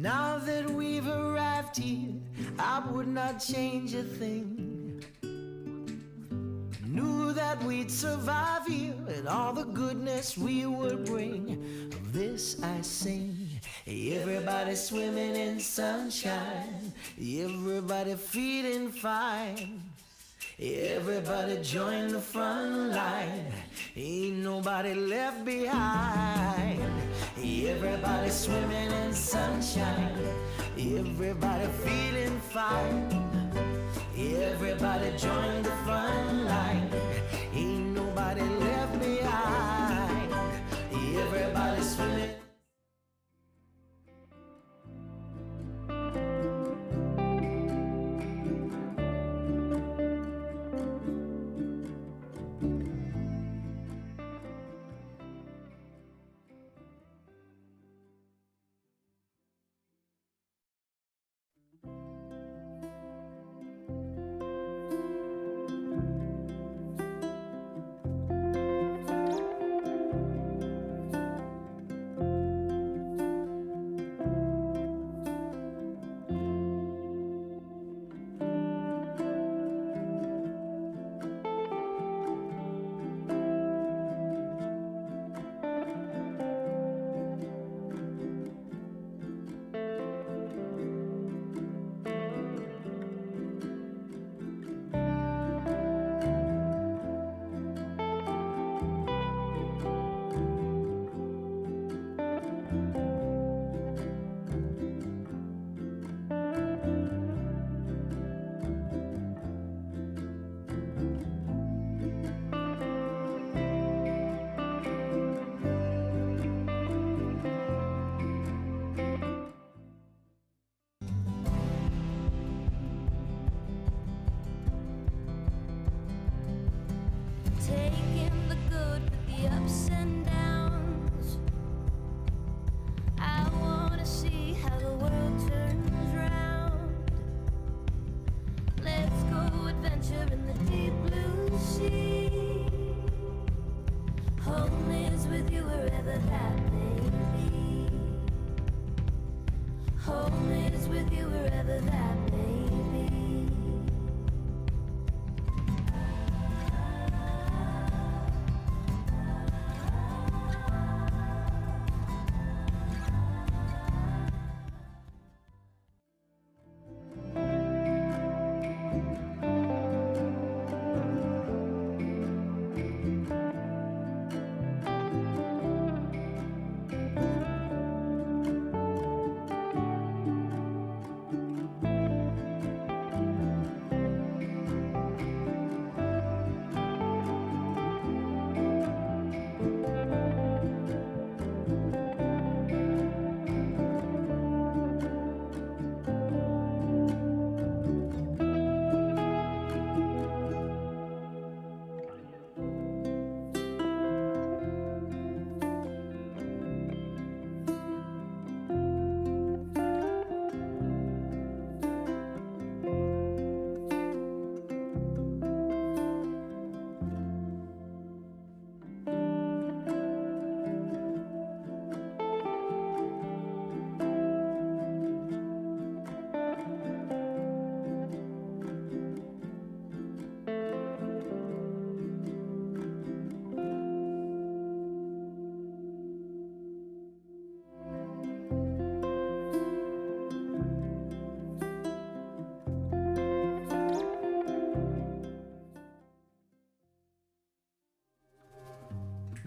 Now that we've arrived here, I would not change a thing. Knew that we'd survive here and all the goodness we would bring. Of this I sing. Everybody swimming in sunshine, everybody feeling fine. Everybody join the front line, ain't nobody left behind. Everybody swimming in sunshine, everybody feeling fine. Everybody join the front line, ain't nobody left behind. Everybody swimming. Taking the good with the ups and downs. I wanna see how the world turns round. Let's go adventure in the deep blue sea. Home is with you wherever that may be. Home is with you wherever that may be.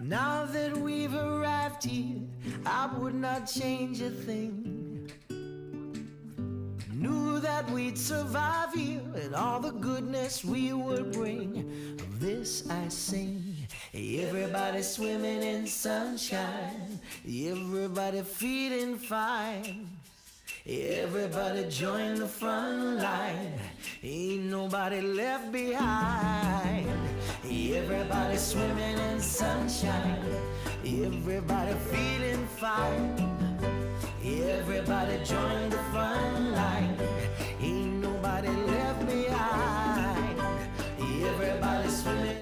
Now that we've arrived here, I would not change a thing. Knew that we'd survive here and all the goodness we would bring. Of this I sing. Everybody swimming in sunshine, everybody feeling fine. Everybody join the front line, ain't nobody left behind. Everybody swimming in sunshine, everybody feeling fine. Everybody join the front line, ain't nobody left behind. Everybody swimming.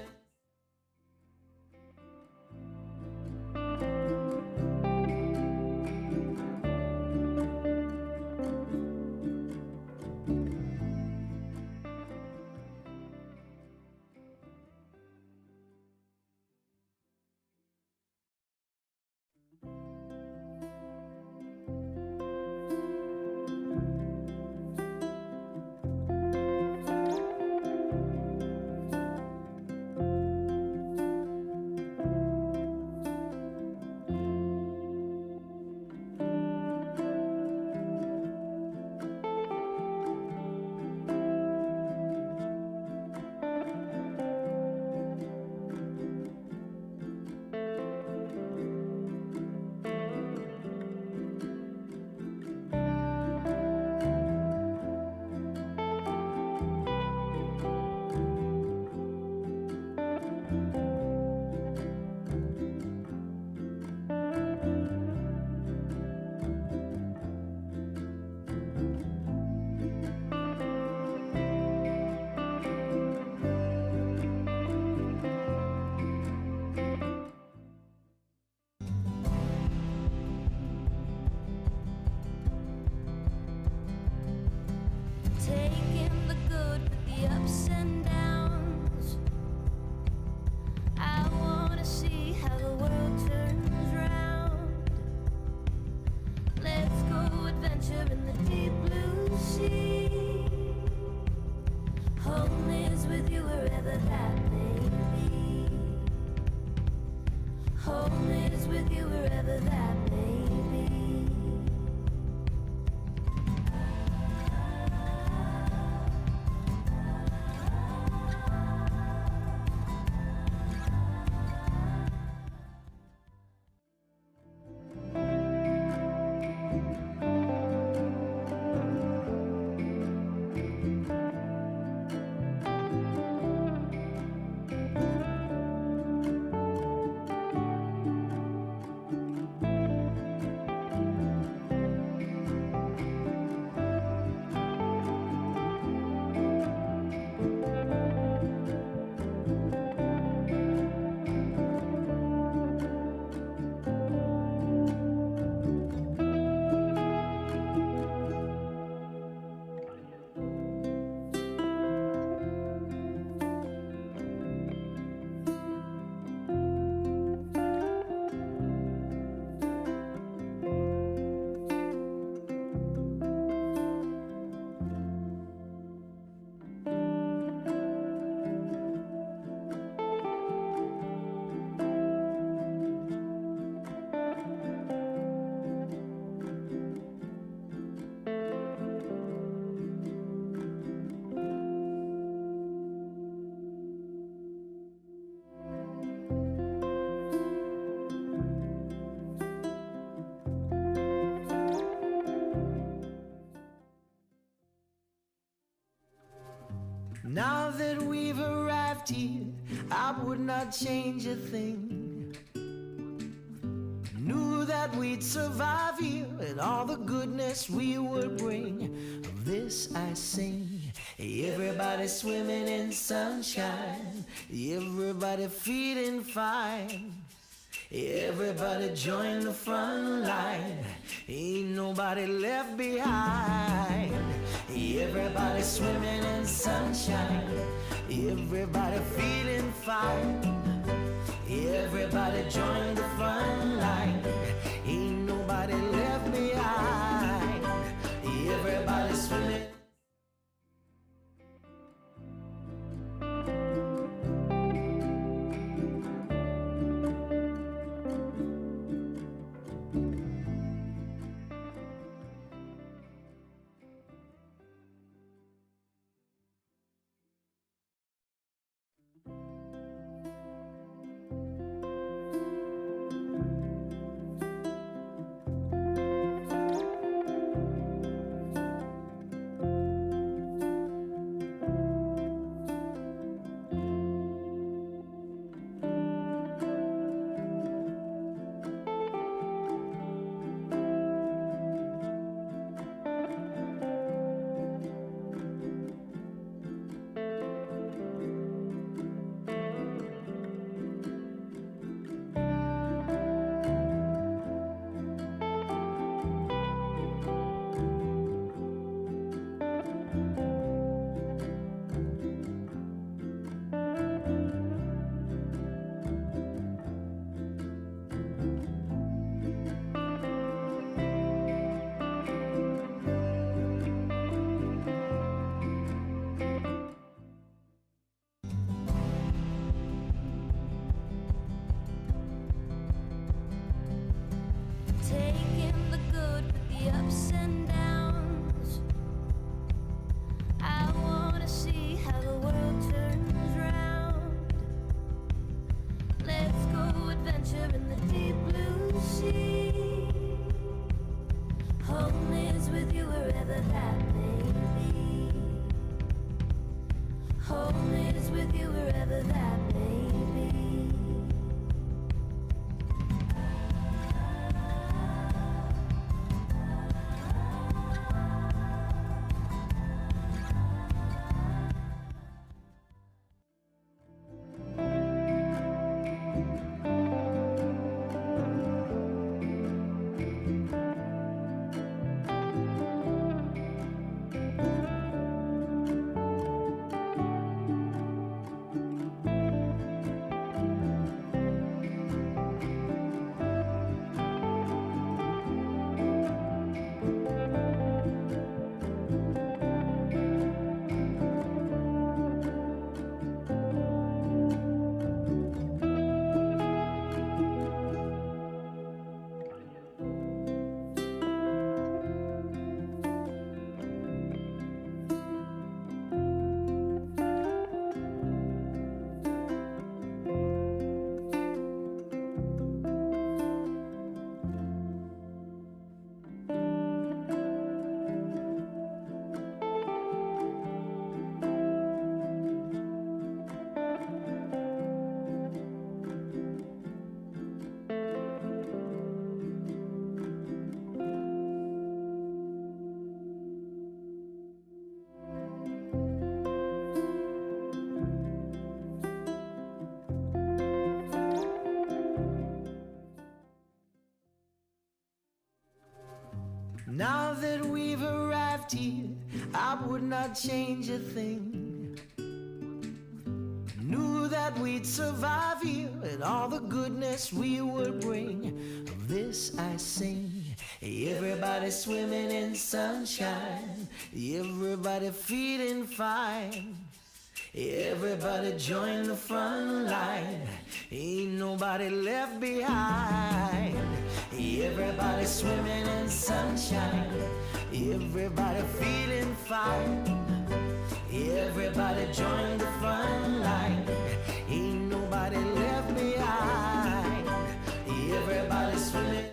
adventure in the deep blue sea. Home is with you wherever that may be. Home is with you wherever that may be. Now that we've arrived here, I would not change a thing. Knew that we'd survive here and all the goodness we would bring. Of this I sing. Everybody swimming in sunshine, everybody feeling fine. Everybody join the front line, ain't nobody left behind. Everybody swimming in sunshine, everybody feeling fine. Everybody join the front line, ain't nobody left behind. Everybody swimming. Taking the good with the ups and downs. I wanna see how the world turns round. Let's go adventure in the deep blue sea. Home is with you wherever that may be. Home is with you wherever that may be. Now that we've arrived here, I would not change a thing. Knew that we'd survive here and all the goodness we would bring. Of this I sing. Everybody swimming in sunshine, everybody feeling fine. Everybody join the front line, ain't nobody left behind. Everybody swimming in sunshine, everybody feeling fine. Everybody join the front line, ain't nobody left behind. Everybody swimming.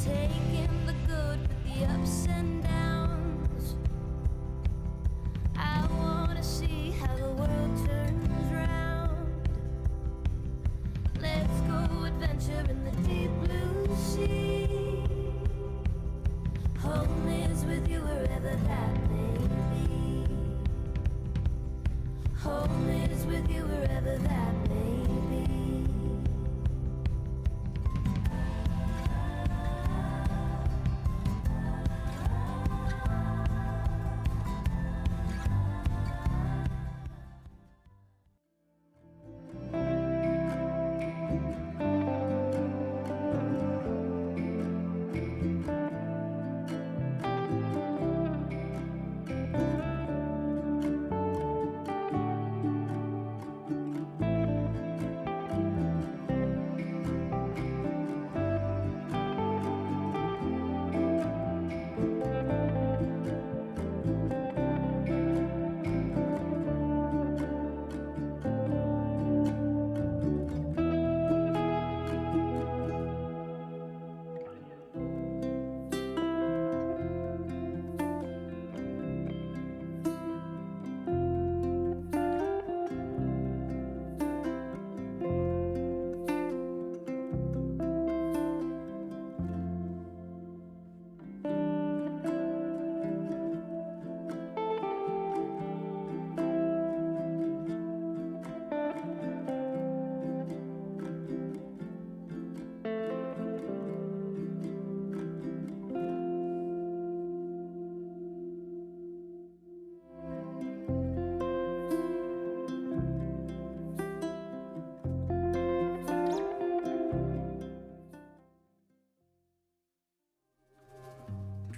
Taking the good with the ups and downs. I wanna see how the world turns round. Let's go adventure in the deep blue sea. Home is with you wherever that may be. Home is with you wherever that may be.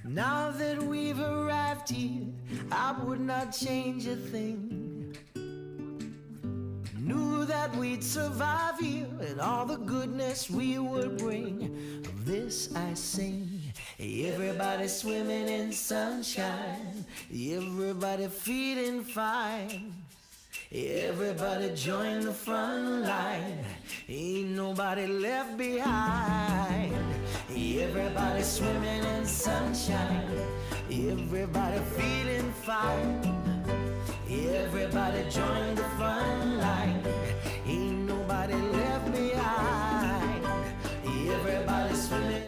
Now that we've arrived here, I would not change a thing. Knew that we'd survive here and all the goodness we would bring. Of this I sing. Everybody swimming in sunshine, everybody feeling fine. Everybody join the front line, ain't nobody left behind. Everybody swimming in sunshine, everybody feeling fine. Everybody join the front line, ain't nobody left behind. Everybody swimming.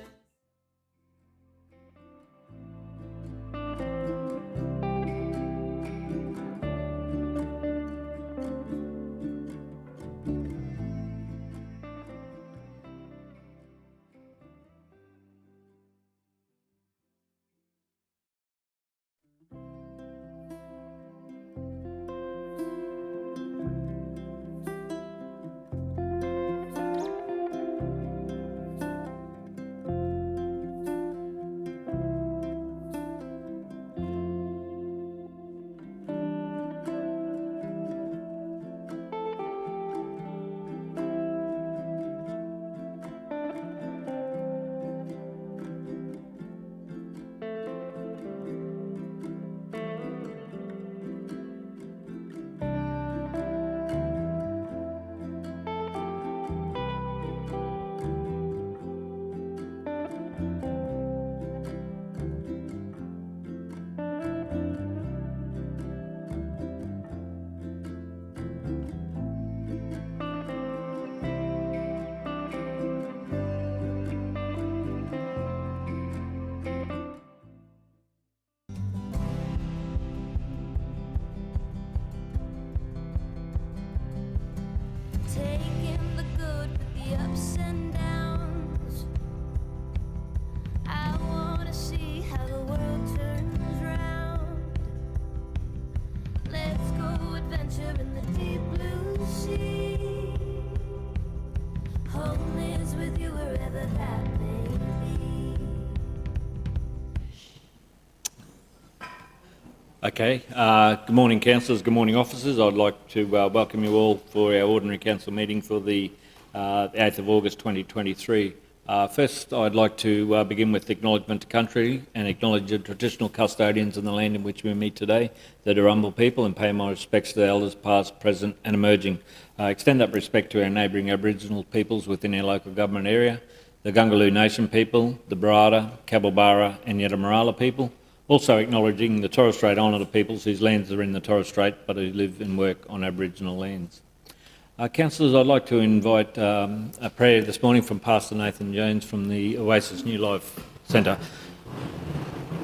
Okay. Good morning, councillors. Good morning, officers. I'd like to welcome you all for our ordinary council meeting for the 8th of August 2023. First, I'd like to begin with acknowledgement to country and acknowledge the traditional custodians in the land in which we meet today, the Darumbal people, and pay my respects to the elders past, present and emerging. Extend that respect to our neighbouring Aboriginal peoples within our local government area, the Gungaloo Nation people, the Barada, Cabelbarra and Yetamarala people. Also acknowledging the Torres Strait Islander peoples whose lands are in the Torres Strait but who live and work on Aboriginal lands. Councillors, I'd like to invite a prayer this morning from Pastor Nathan Jones from the Oasis New Life Centre.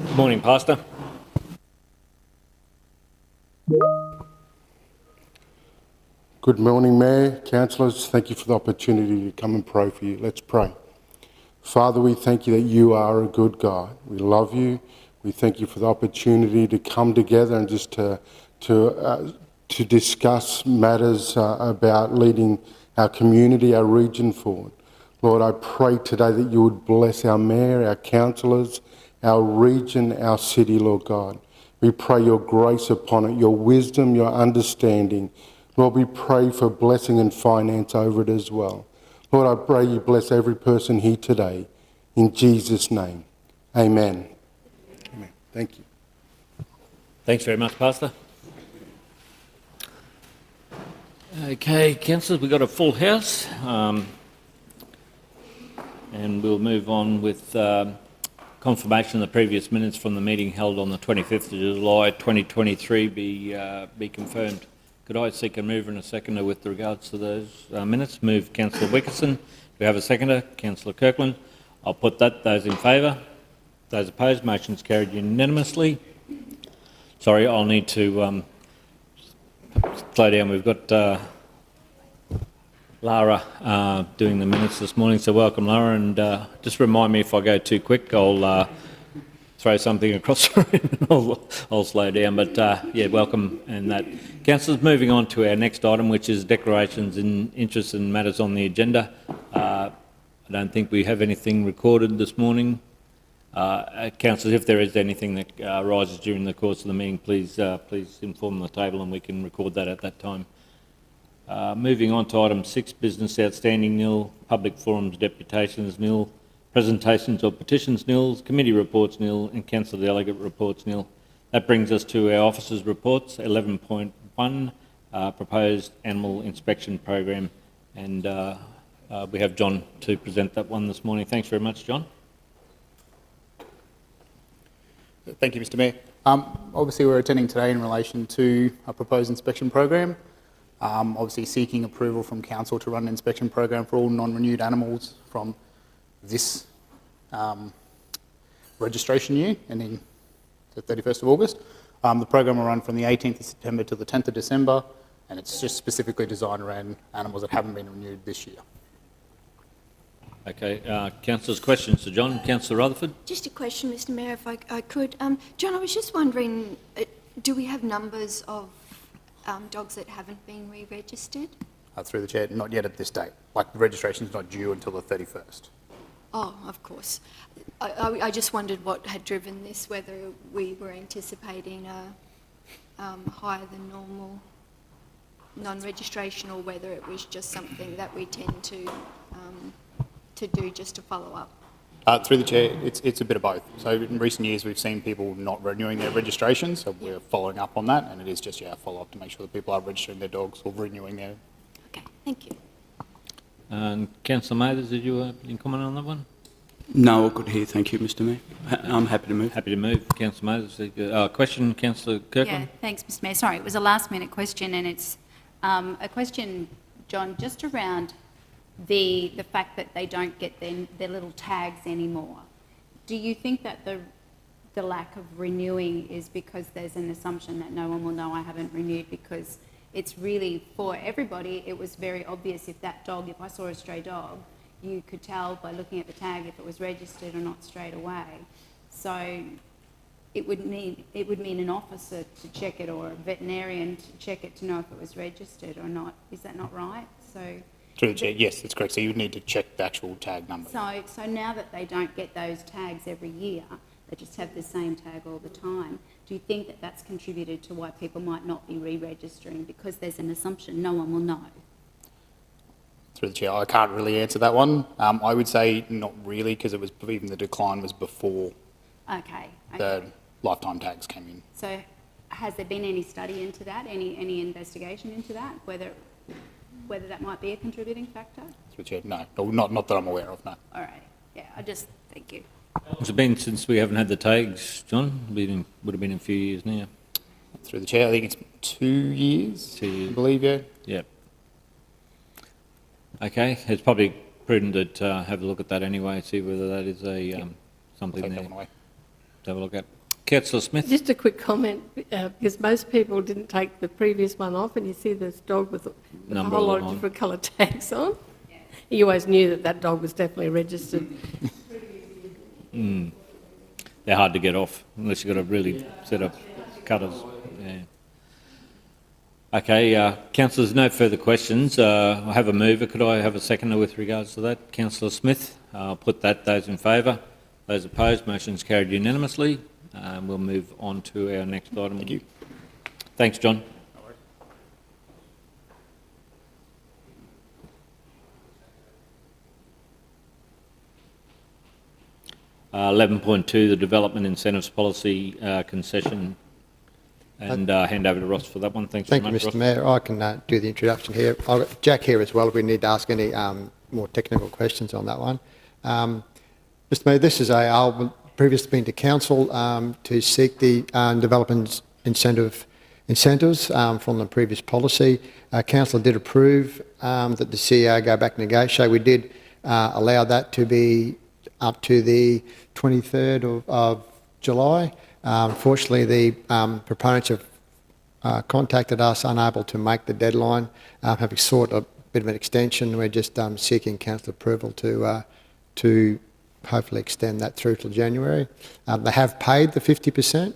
Good morning, Pastor. Good morning, Mayor, councillors. Thank you for the opportunity to come and pray for you. Let's pray. Father, we thank you that you are a good God. We love you. We thank you for the opportunity to come together and just to discuss matters about leading our community, our region forward. Lord, I pray today that you would bless our mayor, our councillors, our region, our city, Lord God. We pray your grace upon it, your wisdom, your understanding. Lord, we pray for blessing and finance over it as well. Lord, I pray you bless every person here today. In Jesus' name, amen. Amen. Thank you. Thanks very much, Pastor. Okay, councillors, we've got a full house, and we'll move on with confirmation of the previous minutes from the meeting held on the 25th of July 2023 be confirmed. Could I seek a mover and a seconder with regards to those minutes? Move Councillor Wickerson. Do we have a seconder? Councillor Kirkland. I'll put that. Those in favour? Those opposed? Motion's carried unanimously. Sorry, I'll need to slow down. We've got Lara doing the minutes this morning, so welcome, Lara. And just remind me if I go too quick, I'll throw something across the room and I'll slow down. But yeah, welcome. And that, councillors, moving on to our next item, which is declarations in interest and matters on the agenda. I don't think we have anything recorded this morning. Councillors, if there is anything that arises during the course of the meeting, please inform the table and we can record that at that time. Moving on to item 6, business outstanding nil, public forums deputations nil, presentations or petitions nil, committee reports nil and council delegate reports nil. That brings us to our officers' reports. 11.1, proposed animal inspection program, and we have John to present that one this morning. Thanks very much, John. Thank you, Mr. Mayor. Obviously, we're attending today in relation to a proposed inspection program. Obviously, seeking approval from council to run an inspection program for all non-renewed animals from this registration year, ending the 31st of August. The program will run from the 18th of September to the 10th of December, and it's just specifically designed around animals that haven't been renewed this year. Okay, councillors, questions to John. Councillor Rutherford. Just a question, Mr. Mayor, if I could. John, I was just wondering, do we have numbers of dogs that haven't been re-registered? Through the chair, not yet at this date. Like, the registration is not due until the 31st. Oh, of course. I just wondered what had driven this, whether we were anticipating a higher than normal non-registration or whether it was just something that we tend to do just to follow up. Through the chair, it's a bit of both. So in recent years, we've seen people not renewing their registrations, so we're following up on that, and it is just a follow-up to make sure that people are registering their dogs or renewing their... Okay, thank you. And Councillor Mathers, did you comment on that one? No, all good here. Thank you, Mr. Mayor. I'm happy to move. Happy to move. Councillor Mathers. Question, Councillor Kirkland? Yeah, thanks, Mr. Mayor. Sorry, it was a last-minute question, and it's a question, John, just around the fact that they don't get their little tags anymore. Do you think that the lack of renewing is because there's an assumption that no one will know I haven't renewed, because it's really, for everybody, it was very obvious if that dog, if I saw a stray dog, you could tell by looking at the tag if it was registered or not straight away. So it would mean an officer to check it or a veterinarian to check it to know if it was registered or not. Is that not right? So Through the chair, yes, that's correct. So you would need to check the actual tag number. So now that they don't get those tags every year, they just have the same tag all the time. Do you think that that's contributed to why people might not be re-registering because there's an assumption no one will know? Through the chair, I can't really answer that one. I would say not really, because it was even the decline was before Okay. the lifetime tags came in. So has there been any study into that, any investigation into that, whether that might be a contributing factor? Through the chair, no, not that I'm aware of, no. All right. Yeah, thank you. Has it been since we haven't had the tags, John? Would have been a few years now. Through the chair, I think it's 2 years, 2 years. I believe, yeah. Yep. Okay, it's probably prudent to have a look at that anyway, see whether that is something Take there that one away. to have a look at. Councillor Smith? Just a quick comment, because most people didn't take the previous one off, and you see this dog with a Number whole lot on. of different coloured tags on. You always knew that dog was definitely registered. They're hard to get off unless you've got a really set of cutters. Yeah. Okay, councillors, no further questions. I have a mover. Could I have a seconder with regards to that? Councillor Smith, I'll put that. Those in favour? Those opposed? Motion's carried unanimously. We'll move on to our next item. Thank you. Thanks, John. 11.2, the Development Incentives Policy concession, and hand over to Ross for that one. Thanks Thank very you, much, Mr Ross. Mayor. I can do the introduction here. I've got Jack here as well if we need to ask any more technical questions on that one. Mr Mayor, this is I've previously been to council to seek the development incentives from the previous policy. Council did approve that the CEO go back and negotiate. We did allow that to be up to the 23rd of July. Unfortunately, the proponents have contacted us unable to make the deadline, having sought a bit of an extension. We're just seeking council approval to hopefully extend that through till January. They have paid the 50%.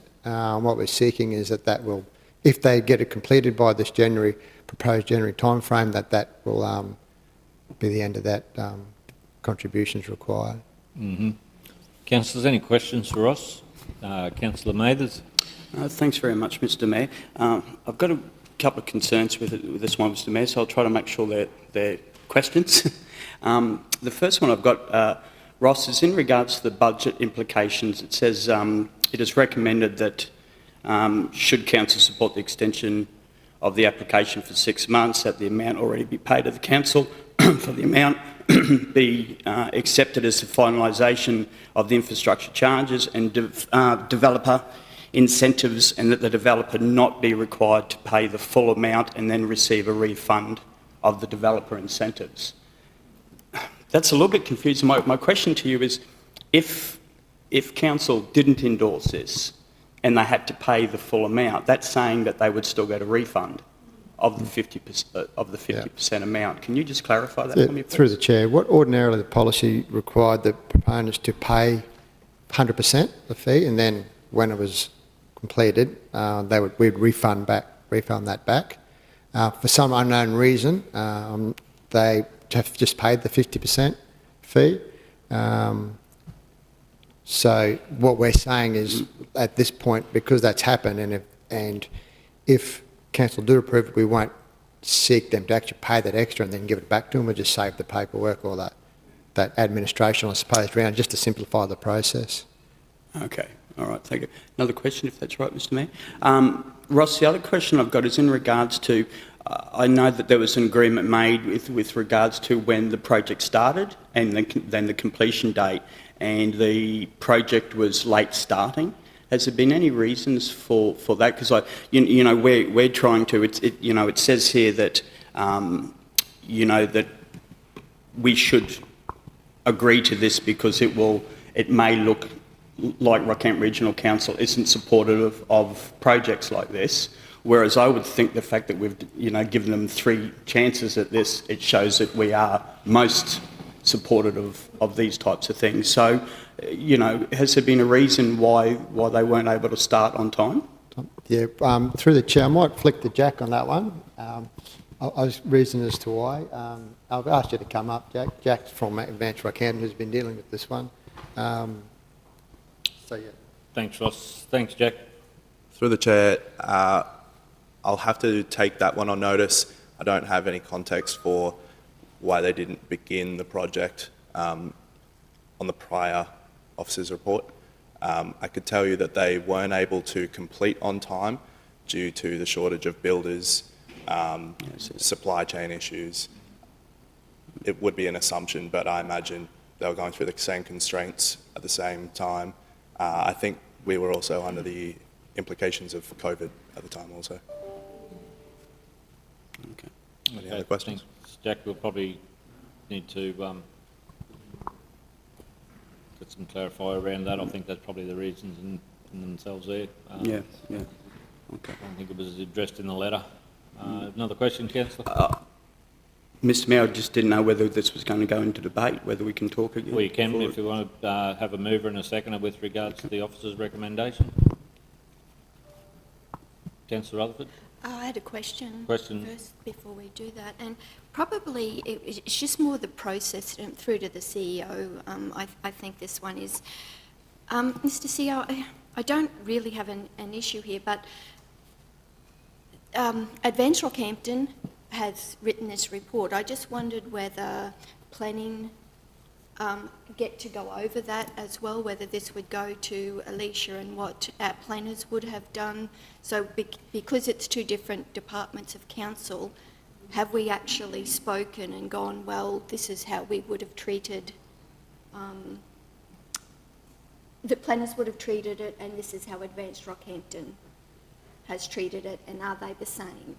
What we're seeking is that will, if they get it completed by this proposed January timeframe, that will be the end of that contributions required. Councillors, any questions for Ross? Councillor Mathers? Thanks very much, Mr Mayor. I've got a couple of concerns with this one, Mr Mayor, so I'll try to make sure they're questions. The first one I've got, Ross, is in regards to the budget implications. It says it is recommended that should council support the extension of the application for 6 months, that the amount already be paid to the council for the amount be accepted as the finalisation of the infrastructure charges and developer incentives, and that the developer not be required to pay the full amount and then receive a refund of the developer incentives. That's a little bit confusing. My question to you is, if council didn't endorse this and they had to pay the full amount, that's saying that they would still get a refund of the 50% amount. Can you just clarify that for me, please? Through the chair, what ordinarily the policy required the proponents to pay 100% the fee, and then when it was completed, we'd refund that back. For some unknown reason, they have just paid the 50% fee. So what we're saying is, at this point, because that's happened, and if council do approve it, we won't seek them to actually pay that extra and then give it back to them. We'll just save the paperwork or that administration, I suppose, around, just to simplify the process. Okay, all right, thank you. Another question, if that's right, Mr Mayor. Ross, the other question I've got is in regards to, I know that there was an agreement made with regards to when the project started and then the completion date, and the project was late starting. Has there been any reasons for that? Because we're trying to. It says here that that we should agree to this because it may look like Rockhampton Regional Council isn't supportive of projects like this. Whereas I would think the fact that we've given them 3 chances at this, it shows that we are most supportive of these types of things. So, has there been a reason why they weren't able to start on time? Yeah, through the chair, I might flick to Jack on that one. Reason as to why. I've asked you to come up, Jack. Jack's from Advanced Rockhampton, who's been dealing with this one. So, yeah. Thanks, Ross. Thanks, Jack. Through the chair, I'll have to take that one on notice. I don't have any context for why they didn't begin the project on the prior officer's report. I could tell you that they weren't able to complete on time due to the shortage of builders, supply chain issues. It would be an assumption, but I imagine they were going through the same constraints at the same time. I think we were also under the implications of COVID at the time also. Okay. Any other questions? Thanks, Jack. We'll probably need to get some clarify around that. I think that's probably the reasons in themselves there. Yeah. Okay. I don't think it was addressed in the letter. Another question, Councillor? Mr Mayor, I just didn't know whether this was going to go into debate, whether we can talk again. Well, you can before if you want to have a mover and a seconder with regards to the officer's recommendation. Councillor Rutherford? I had a question. Question. First, before we do that, and probably it's just more the process through to the CEO. I think this one is, Mr. CEO, I don't really have an issue here, but Advance Rockhampton has written this report. I just wondered whether planning get to go over that as well, whether this would go to Alicia and what our planners would have done. So because it's two different departments of council, have we actually spoken and gone, well, this is how we would have treated, the planners would have treated it, and this is how Advanced Rockhampton has treated it, and are they the same?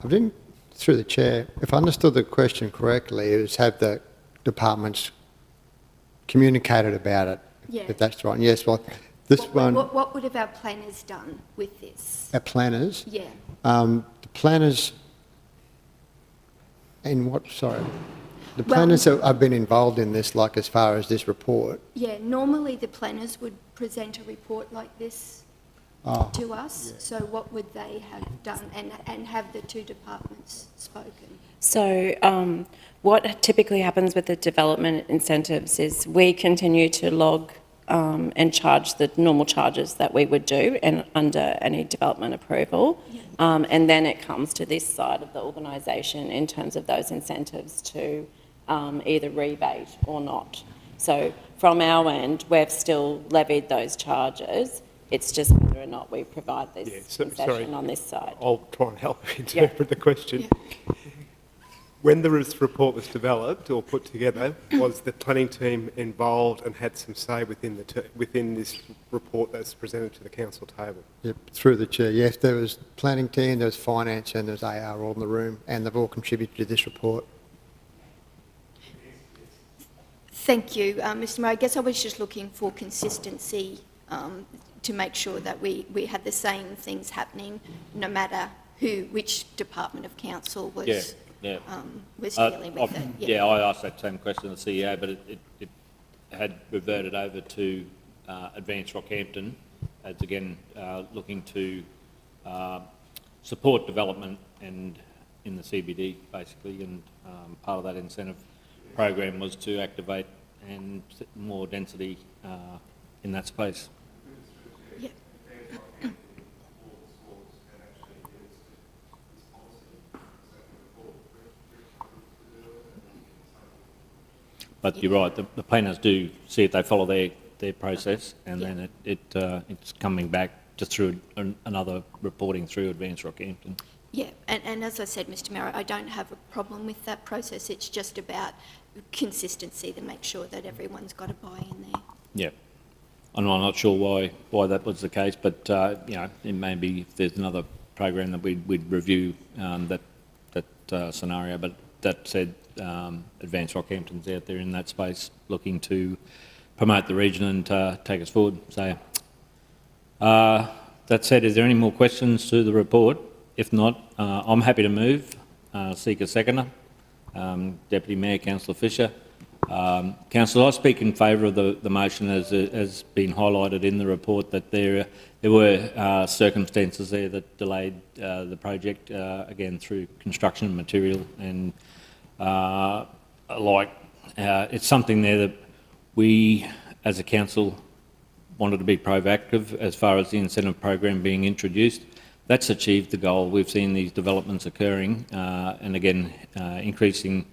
I didn't, through the chair, if I understood the question correctly, it was have the departments communicated about it, Yeah. if that's right. Yes, well, this one, What would have our planners done with this? our planners, Yeah. the planners, in what, sorry? The Well- planners that have been involved in this, like as far as this report, Yeah, normally the planners would present a report like this oh, to us. So what would they have done, and have the two departments spoken? So what typically happens with the development incentives is we continue to log and charge the normal charges that we would do and under any development approval. And then it comes to this side of the organisation in terms of those incentives to either rebate or not. So from our end, we've still levied those charges. It's just whether or not we provide this concession on this side. I'll try and help interpret the question. When this report was developed or put together, was the planning team involved and had some say within this report that's presented to the council table? yep, through the chair, yes, there was planning team, there was finance and there was AR all in the room, and they've all contributed to this report. Thank you, Mr Mayor. I guess I was just looking for consistency to make sure that we had the same things happening, no matter which department of council was was dealing with it. Yeah, I asked that same question to the CEO, but it had reverted over to Advance Rockhampton as, again, looking to support development and in the CBD, basically, and part of that incentive program was to activate and more density in that space. Yeah. But you're right, the planners do see if they follow their process, and then it's coming back just through another reporting through Advance Rockhampton. Yeah, and as I said, Mr Mayor, I don't have a problem with that process. It's just about consistency to make sure that everyone's got a buy-in there. Yeah. I'm not sure why that was the case, but you know, it may be if there's another program that we'd review that scenario. But that said, Advance Rockhampton's out there in that space looking to promote the region and take us forward. So that said, is there any more questions to the report? If not, I'm happy to move. Seek a seconder. Deputy Mayor, Councillor Fisher. Councillor, I speak in favour of the motion as has been highlighted in the report that there were circumstances there that delayed the project, again through construction material and it's something there that we as a council, wanted to be proactive as far as the incentive program being introduced. That's achieved the goal. We've seen these developments occurring and again increasing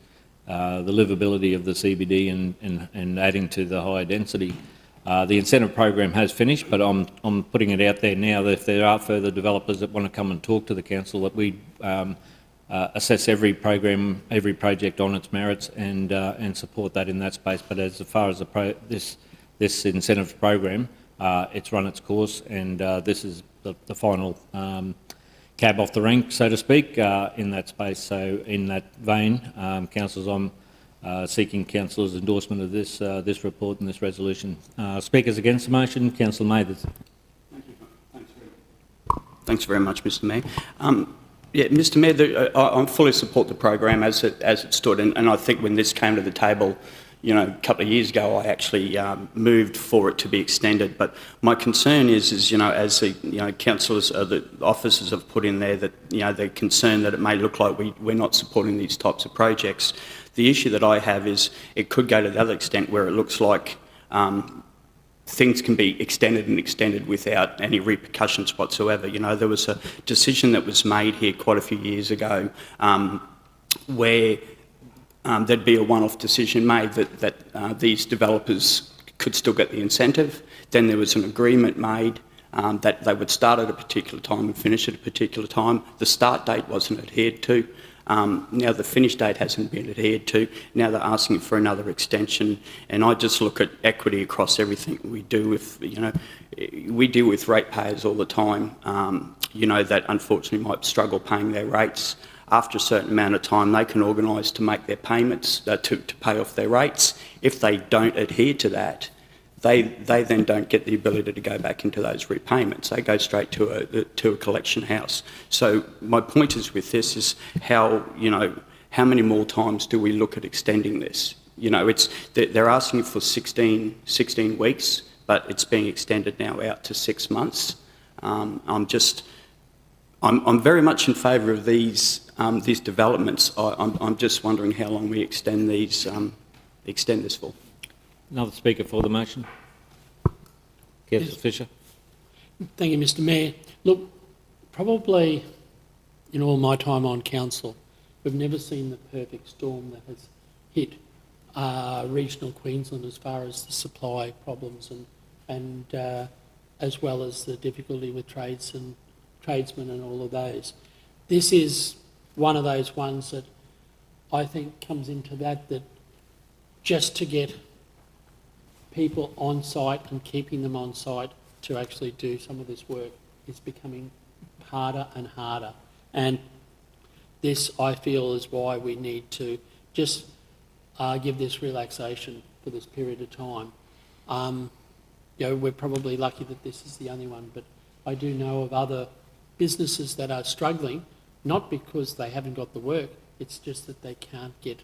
the livability of the CBD and adding to the higher density. The incentive program has finished, but I'm putting it out there now that if there are further developers that want to come and talk to the council, that we assess every program, every project on its merits and support that in that space. But as far as this incentive program, it's run its course, and this is the final cab off the rank, so to speak, in that space. So in that vein, councillors, I'm seeking councillors' endorsement of this report and this resolution. Speakers against the motion, Councillor Mathers. Thanks very much, Mr Mayor. Yeah, Mr Mayor, I fully support the program as it stood, and I think when this came to the table, you know, a couple of years ago, I actually moved for it to be extended. But my concern is you know, as the councillors, the officers have put in there that they're concerned that it may look like we're not supporting these types of projects. The issue that I have is it could go to the other extent where it looks like things can be extended and extended without any repercussions whatsoever. You know, there was a decision that was made here quite a few years ago where there'd be a one-off decision made that these developers could still get the incentive. Then there was an agreement made that they would start at a particular time and finish at a particular time. The start date wasn't adhered to. Now the finish date hasn't been adhered to. Now they're asking for another extension. And I just look at equity across everything we do with, we deal with ratepayers all the time, that unfortunately might struggle paying their rates. After a certain amount of time, they can organise to make their payments, to pay off their rates. If they don't adhere to that, they then don't get the ability to go back into those repayments. They go straight to a collection house. So my point is with this is how many more times do we look at extending this? They're asking for 16 weeks, but it's being extended now out to 6 months. I'm very much in favour of these developments. I'm just wondering how long we extend this for. Another speaker for the motion. Councillor Fisher. Thank you, Mr Mayor. Look, probably in all my time on council, we've never seen the perfect storm that has hit regional Queensland as far as the supply problems and as well as the difficulty with tradesmen and all of those. This is one of those ones that I think comes into that just to get people on site and keeping them on site to actually do some of this work is becoming harder and harder. And this, I feel, is why we need to just give this relaxation for this period of time. We're probably lucky that this is the only one, but I do know of other businesses that are struggling, not because they haven't got the work, it's just that they can't get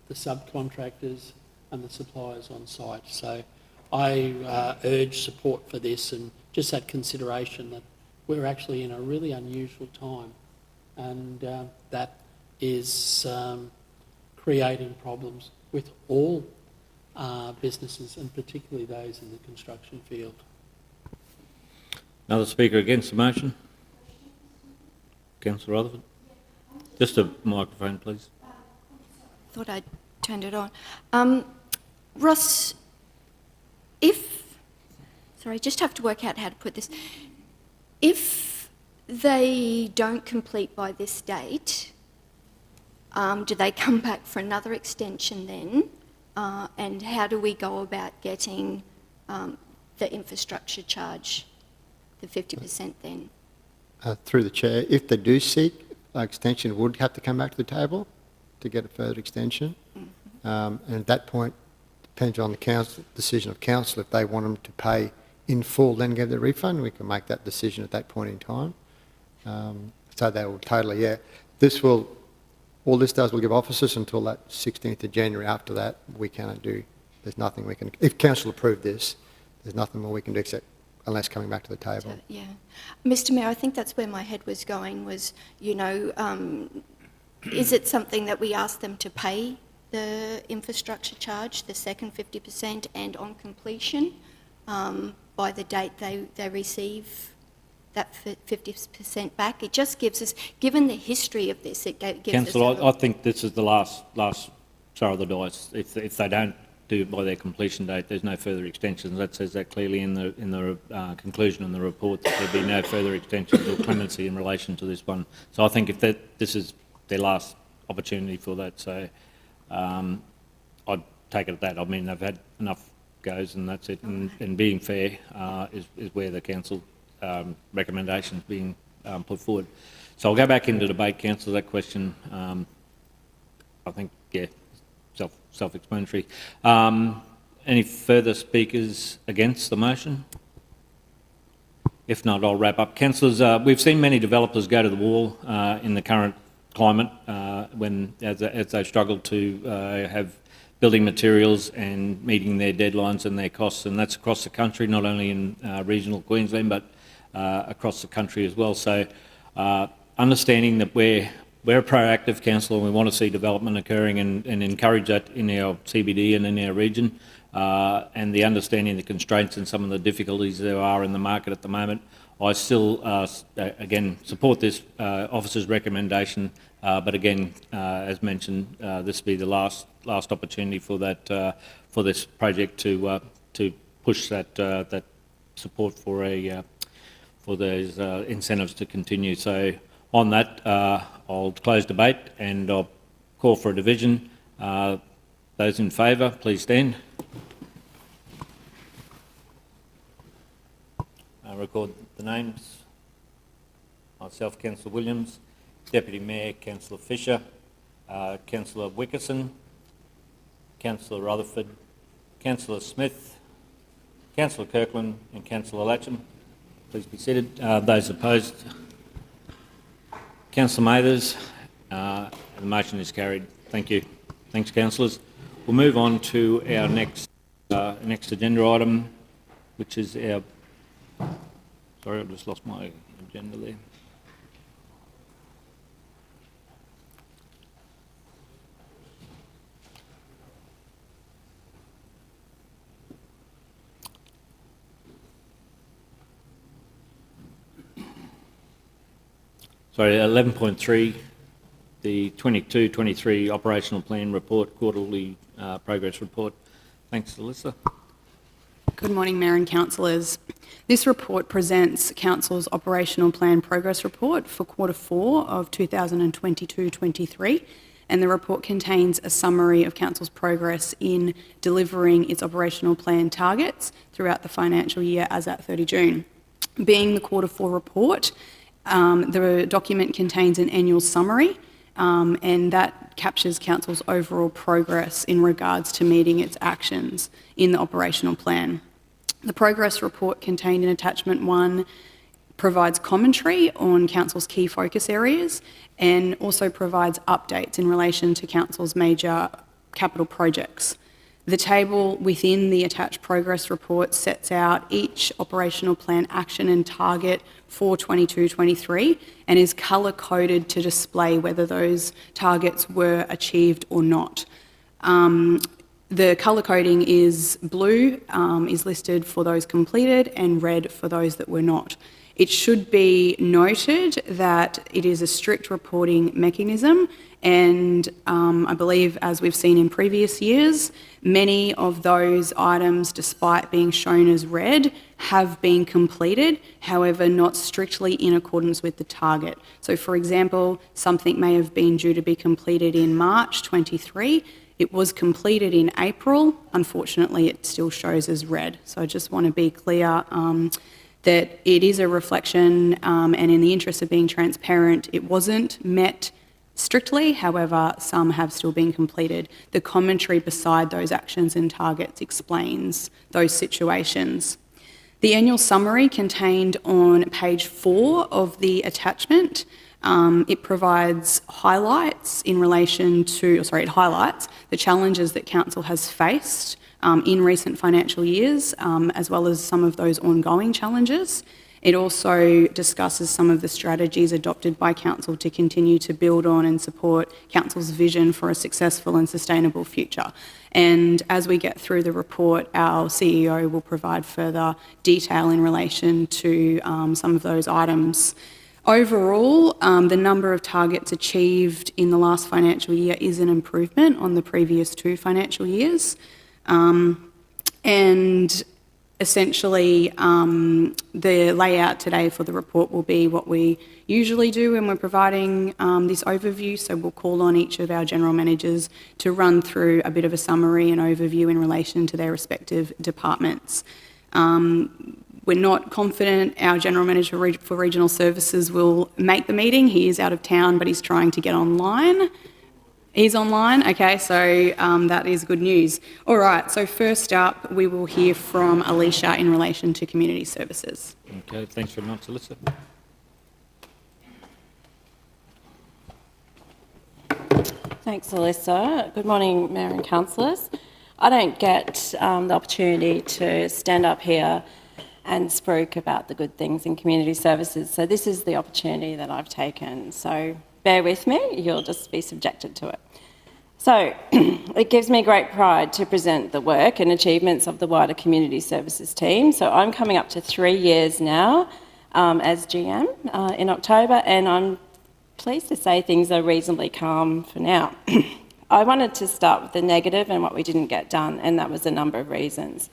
the subcontractors and the suppliers on site. So I urge support for this and just that consideration that we're actually in a really unusual time, and that is creating problems with all businesses and particularly those in the construction field. Another speaker against the motion. Councillor Rutherford. Just a microphone, please. Thought I'd turned it on. Ross, just have to work out how to put this. If they don't complete by this date, do they come back for another extension then? And how do we go about getting the infrastructure charge, the 50% then? Through the chair, if they do seek extension, would have to come back to the table to get a further extension. And at that point, depends on the decision of council. If they want them to pay in full, then get the refund, we can make that decision at that point in time. So they will totally, all this does will give officers until that 16th of January. After that, we cannot do, there's nothing we can, if council approve this, there's nothing more we can do except unless coming back to the table. So, yeah. Mr Mayor, I think that's where my head was going was, is it something that we ask them to pay the infrastructure charge, the second 50%, and on completion, by the date they receive that 50% back. It just gives us, given the history of this, it gives Councillor, us... I think this is the last throw of the dice. If they don't do it by their completion date, there's no further extensions. That says that clearly in the conclusion in the report, that there'll be no further extensions or clemency in relation to this one. So I think if this is their last opportunity for that, so I'd take it at that. I mean, they've had enough goes and that's it. And being fair is where the council recommendations being put forward. So I'll go back into debate, councillor, that question. I think, yeah, self-explanatory. Any further speakers against the motion? If not, I'll wrap up. Councillors, we've seen many developers go to the wall in the current climate as they struggle to have building materials and meeting their deadlines and their costs, and that's across the country, not only in regional Queensland, but across the country as well. So understanding that we're a proactive council and we want to see development occurring and encourage that in our CBD and in our region, and the understanding the constraints and some of the difficulties there are in the market at the moment, I still, again, support this officer's recommendation, but again, as mentioned, this will be the last opportunity for that for this project to push that support for those incentives to continue. So on that, I'll close debate and I'll call for a division. Those in favour, please stand. Record the names. Myself, Councillor Williams, Deputy Mayor, Councillor Fisher, Councillor Wickerson, Councillor Rutherford, Councillor Smith, Councillor Kirkland and Councillor Latcham. Please be seated. Those opposed? Councillor Mathers. The motion is carried. Thank you. Thanks, councillors. We'll move on to our next agenda item, which is our... Sorry, I've just lost my agenda there. Sorry, 11.3, the 22-23 operational plan report, quarterly progress report. Thanks, Alyssa. Good morning, Mayor and councillors. This report presents Council's operational plan progress report for Q4 of 2022-23, and the report contains a summary of Council's progress in delivering its operational plan targets throughout the financial year as at 30 June. Being the Q4 report, the document contains an annual summary, and that captures Council's overall progress in regards to meeting its actions in the operational plan. The progress report contained in attachment 1 provides commentary on Council's key focus areas and also provides updates in relation to Council's major capital projects. The table within the attached progress report sets out each operational plan action and target for 22-23 and is colour-coded to display whether those targets were achieved or not. The colour coding is blue, is listed for those completed, and red for those that were not. It should be noted that it is a strict reporting mechanism, and I believe, as we've seen in previous years, many of those items, despite being shown as red, have been completed, however, not strictly in accordance with the target. So, for example, something may have been due to be completed in March 23. It was completed in April. Unfortunately, it still shows as red. So I just want to be clear that it is a reflection, and in the interest of being transparent, it wasn't met strictly. However, some have still been completed. The commentary beside those actions and targets explains those situations. The annual summary contained on page 4 of the attachment. It provides highlights in relation to, it highlights the challenges that Council has faced in recent financial years, as well as some of those ongoing challenges. It also discusses some of the strategies adopted by Council to continue to build on and support Council's vision for a successful and sustainable future. And as we get through the report, our CEO will provide further detail in relation to some of those items. Overall, the number of targets achieved in the last financial year is an improvement on the previous 2 financial years. And essentially, the layout today for the report will be what we usually do when we're providing this overview. So we'll call on each of our general managers to run through a bit of a summary and overview in relation to their respective departments. We're not confident our General Manager for Regional Services will make the meeting. He is out of town, but he's trying to get online. He's online? Okay, so that is good news. All right, so first up, we will hear from Alicia in relation to Community Services. Okay, thanks very much, Alyssa. Thanks, Alyssa. Good morning, Mayor and Councillors. I don't get the opportunity to stand up here and speak about the good things in community services, so this is the opportunity that I've taken. So bear with me, you'll just be subjected to it. So it gives me great pride to present the work and achievements of the wider community services team. So I'm coming up to 3 years now as GM in October, and I'm pleased to say things are reasonably calm for now. I wanted to start with the negative and what we didn't get done, and that was a number of reasons.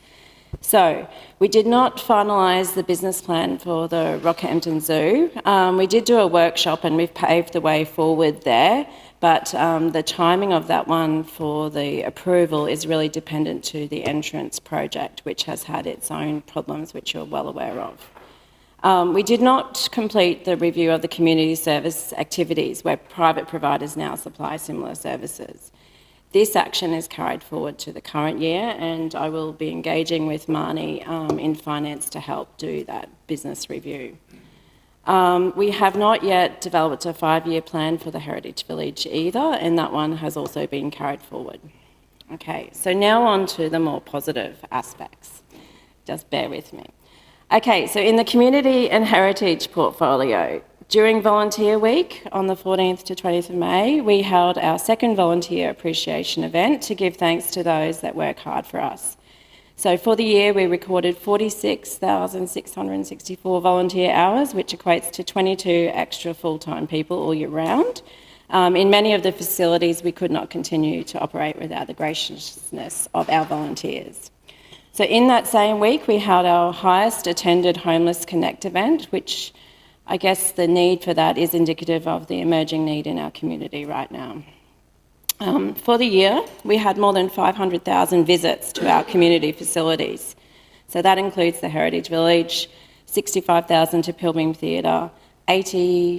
So we did not finalise the business plan for the Rockhampton Zoo. We did do a workshop and we've paved the way forward there, but the timing of that one for the approval is really dependent to the entrance project, which has had its own problems, which you're well aware of. We did not complete the review of the community service activities where private providers now supply similar services. This action is carried forward to the current year, and I will be engaging with Marnie in finance to help do that business review. We have not yet developed a 5-year plan for the Heritage Village either, and that one has also been carried forward. Okay, so now on to the more positive aspects. Just bear with me. Okay, so in the community and heritage portfolio, during Volunteer Week on the 14th to 20th of May, we held our second volunteer appreciation event to give thanks to those that work hard for us. So for the year, we recorded 46,664 volunteer hours, which equates to 22 extra full-time people all year round. In many of the facilities, we could not continue to operate without the graciousness of our volunteers. So in that same week, we held our highest attended Homeless Connect event, which I guess the need for that is indicative of the emerging need in our community right now. For the year, we had more than 500,000 visits to our community facilities. So that includes the Heritage Village, 65,000 to Pilbeam Theatre,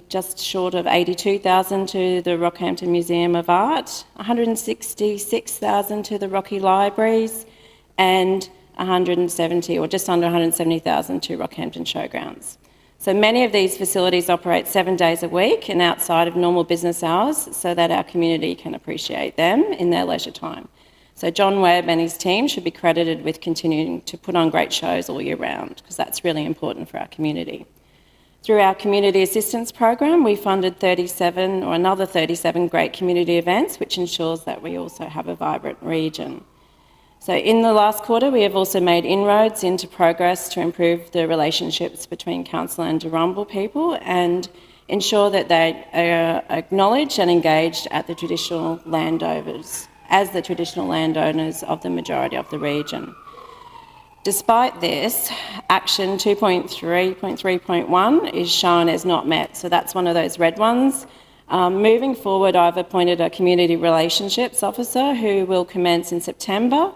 just short of 82,000 to the Rockhampton Museum of Art, 166,000 to the Rocky Libraries, and 170 or just under 170,000 to Rockhampton Showgrounds. So many of these facilities operate 7 days a week and outside of normal business hours so that our community can appreciate them in their leisure time. So John Webb and his team should be credited with continuing to put on great shows all year round, because that's really important for our community. Through our Community Assistance Program, we funded another 37 great community events, which ensures that we also have a vibrant region. So in the last quarter, we have also made inroads into progress to improve the relationships between Council and Darumbal people and ensure that they are acknowledged and engaged as the traditional landowners of the majority of the region. Despite this, Action 2.3.1 is shown as not met, so that's one of those red ones. Moving forward, I've appointed a Community Relationships Officer who will commence in September,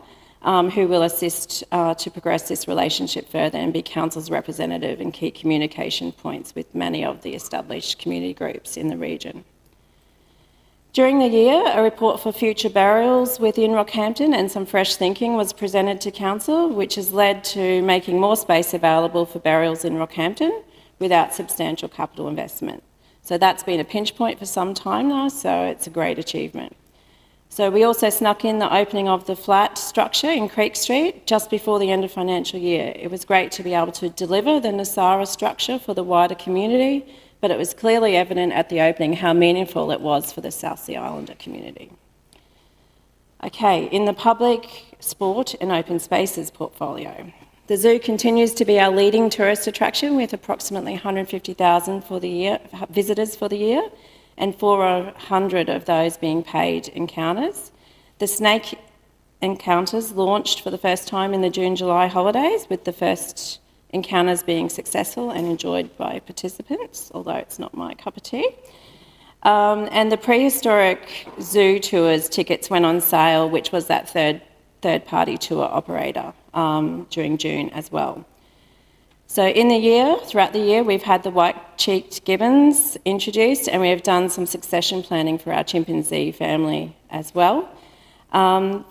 who will assist to progress this relationship further and be Council's representative and key communication points with many of the established community groups in the region. During the year, a report for future burials within Rockhampton and some fresh thinking was presented to Council, which has led to making more space available for burials in Rockhampton without substantial capital investment. So that's been a pinch point for some time now, so it's a great achievement. So we also snuck in the opening of the flat structure in Creek Street just before the end of financial year. It was great to be able to deliver the Nasara structure for the wider community, but it was clearly evident at the opening how meaningful it was for the South Sea Islander community. Okay, in the public, sport and open spaces portfolio. The zoo continues to be our leading tourist attraction with approximately 150,000 visitors for the year, and 400 of those being paid encounters. The snake encounters launched for the first time in the June-July holidays, with the first encounters being successful and enjoyed by participants, although it's not my cup of tea. And the prehistoric zoo tours tickets went on sale, which was that third-party tour operator during June as well. So throughout the year, we've had the white-cheeked gibbons introduced, and we have done some succession planning for our chimpanzee family as well.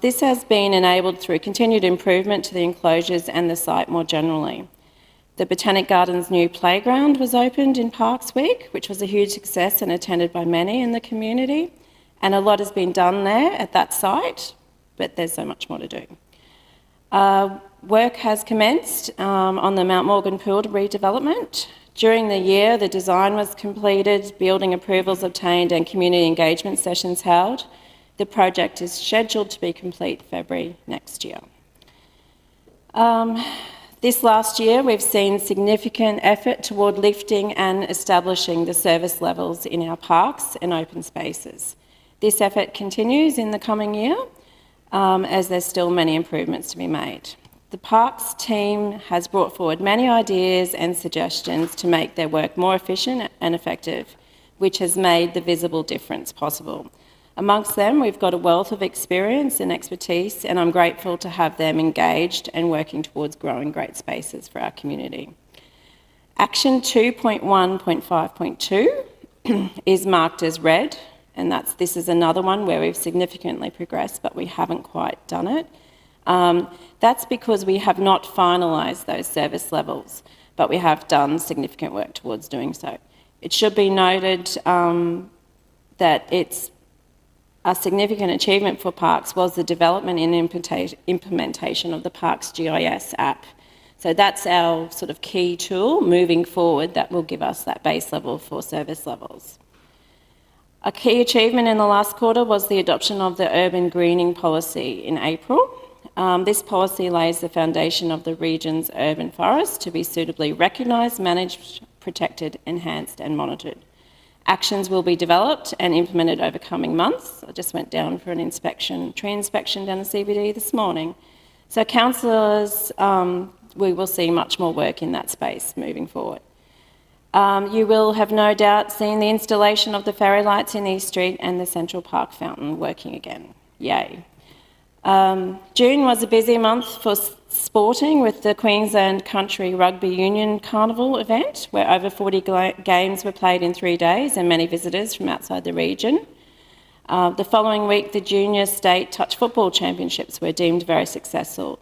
This has been enabled through continued improvement to the enclosures and the site more generally. The Botanic Gardens' new playground was opened in Parks Week, which was a huge success and attended by many in the community, and a lot has been done there at that site, but there's so much more to do. Work has commenced on the Mount Morgan Pool redevelopment. During the year, the design was completed, building approvals obtained and community engagement sessions held. The project is scheduled to be complete February next year. This last year, we've seen significant effort toward lifting and establishing the service levels in our parks and open spaces. This effort continues in the coming year, as there's still many improvements to be made. The Parks team has brought forward many ideas and suggestions to make their work more efficient and effective, which has made the visible difference possible. Amongst them, we've got a wealth of experience and expertise, and I'm grateful to have them engaged and working towards growing great spaces for our community. Action 2.1.5.2 is marked as red, and this is another one where we've significantly progressed, but we haven't quite done it. That's because we have not finalised those service levels, but we have done significant work towards doing so. It should be noted that it's a significant achievement for Parks was the development and implementation of the Parks GIS app. So that's our sort of key tool moving forward that will give us that base level for service levels. A key achievement in the last quarter was the adoption of the urban greening policy in April. This policy lays the foundation of the region's urban forests to be suitably recognised, managed, protected, enhanced and monitored. Actions will be developed and implemented over coming months. I just went down for an tree inspection down the CBD this morning. So councillors, we will see much more work in that space moving forward. You will have no doubt seen the installation of the fairy lights in East Street and the Central Park fountain working again. Yay. June was a busy month for sporting with the Queensland Country Rugby Union Carnival event, where over 40 games were played in 3 days and many visitors from outside the region. The following week, the Junior State Touch Football Championships were deemed very successful.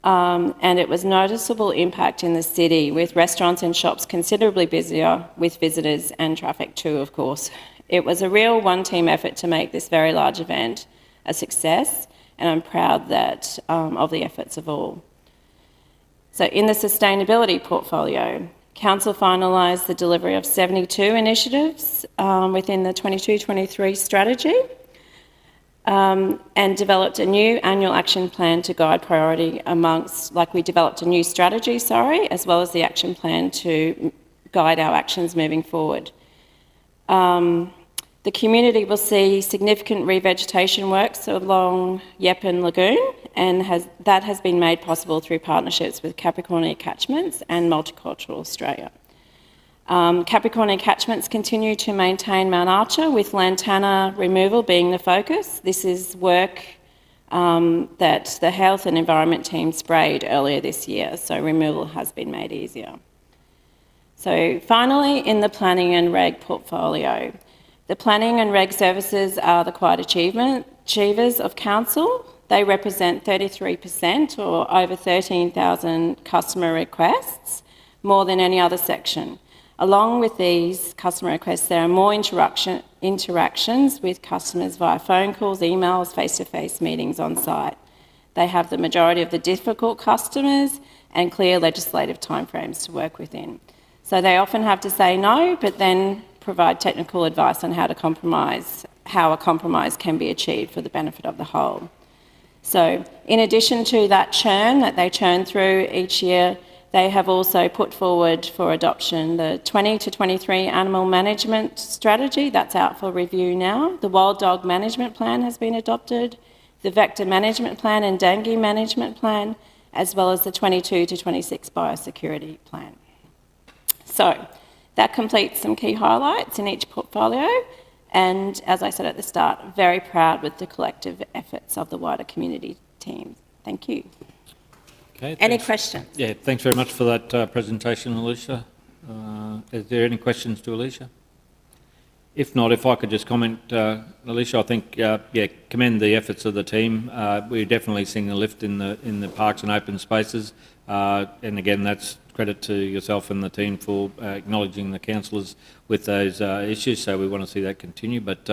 And it was noticeable impact in the city, with restaurants and shops considerably busier with visitors and traffic too, of course. It was a real one-team effort to make this very large event a success, and I'm proud of the efforts of all. So in the sustainability portfolio, Council finalised the delivery of 72 initiatives within the 22-23 strategy, and developed a new annual action plan to guide priority we developed a new strategy, as well as the action plan to guide our actions moving forward. The community will see significant revegetation works along Yeppan Lagoon, and that has been made possible through partnerships with Capricornia Catchments and Multicultural Australia. Capricornia Catchments continue to maintain Mount Archer, with lantana removal being the focus. This is work that the Health and Environment team sprayed earlier this year, so removal has been made easier. So finally, in the planning and reg portfolio, the planning and reg services are the quiet achievers of council. They represent 33%, or over 13,000 customer requests, more than any other section. Along with these customer requests, there are more interactions with customers via phone calls, emails, face-to-face meetings on site. They have the majority of the difficult customers and clear legislative timeframes to work within. So they often have to say no, but then provide technical advice on how a compromise can be achieved for the benefit of the whole. So in addition to that churn that they churn through each year, they have also put forward for adoption the 20 to 23 animal management strategy. That's out for review now. The wild dog management plan has been adopted, the vector management plan and dengue management plan, as well as the 22 to 26 biosecurity plan. So that completes some key highlights in each portfolio. And as I said at the start, very proud with the collective efforts of the wider community team. Thank you. Okay, any questions? Yeah, thanks very much for that presentation, Alicia. Is there any questions to Alicia? If not, if I could just comment, Alicia, I think, commend the efforts of the team. We're definitely seeing a lift in the parks and open spaces. And again, that's credit to yourself and the team for acknowledging the councillors with those issues, so we want to see that continue. But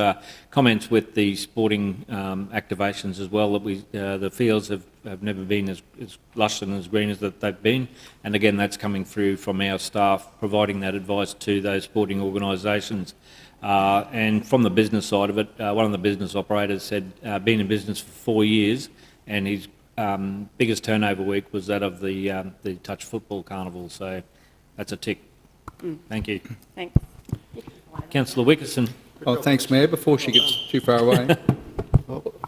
comments with the sporting activations as well, that the fields have never been as lush and as green as that they've been, and again that's coming through from our staff providing that advice to those sporting organisations. And from the business side of it, one of the business operators said, been in business for 4 years, and his biggest turnover week was that of the Touch Football Carnival, so that's a tick. Thank you. Thanks. Councillor Wickerson. Oh, thanks, Mayor. Before she gets too far away,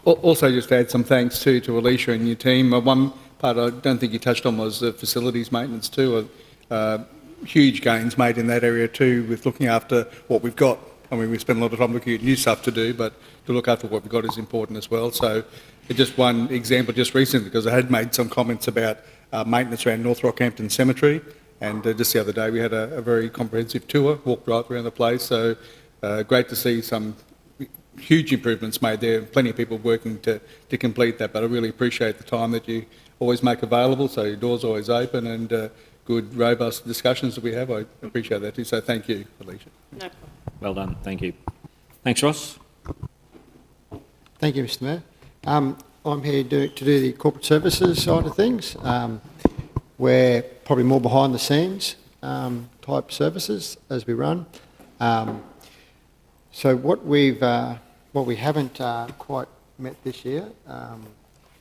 also just add some thanks to Alicia and your team. One part I don't think you touched on was the facilities maintenance too. Huge gains made in that area too, with looking after what we've got. I mean, we spend a lot of time looking at new stuff to do, but to look after what we've got is important as well. So just one example just recently, because I had made some comments about maintenance around North Rockhampton Cemetery, and just the other day we had a very comprehensive tour, walked right around the place, so great to see some huge improvements made there, plenty of people working to complete that, but I really appreciate the time that you always make available, so your door's always open, and good, robust discussions that we have. I appreciate that too, so thank you, Alicia. No problem. Well done, thank you. Thanks, Ross. Thank you, Mr Mayor. I'm here to do the corporate services side of things. We're probably more behind the scenes type services as we run. So what we haven't quite met this year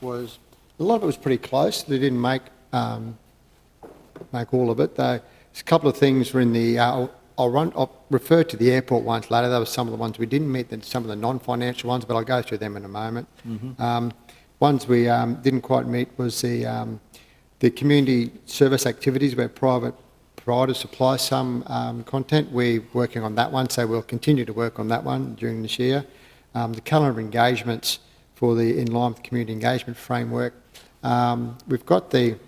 was a lot of it was pretty close. They didn't make all of it. There's a couple of things were in the. I'll refer to the airport ones later. Those were some of the ones we didn't meet, and some of the non-financial ones, but I'll go through them in a moment. Mm-hmm. Ones we didn't quite meet was the community service activities where private providers supply some content. We're working on that one, so we'll continue to work on that one during this year. The calendar engagements for the in line with the community engagement framework. We've got the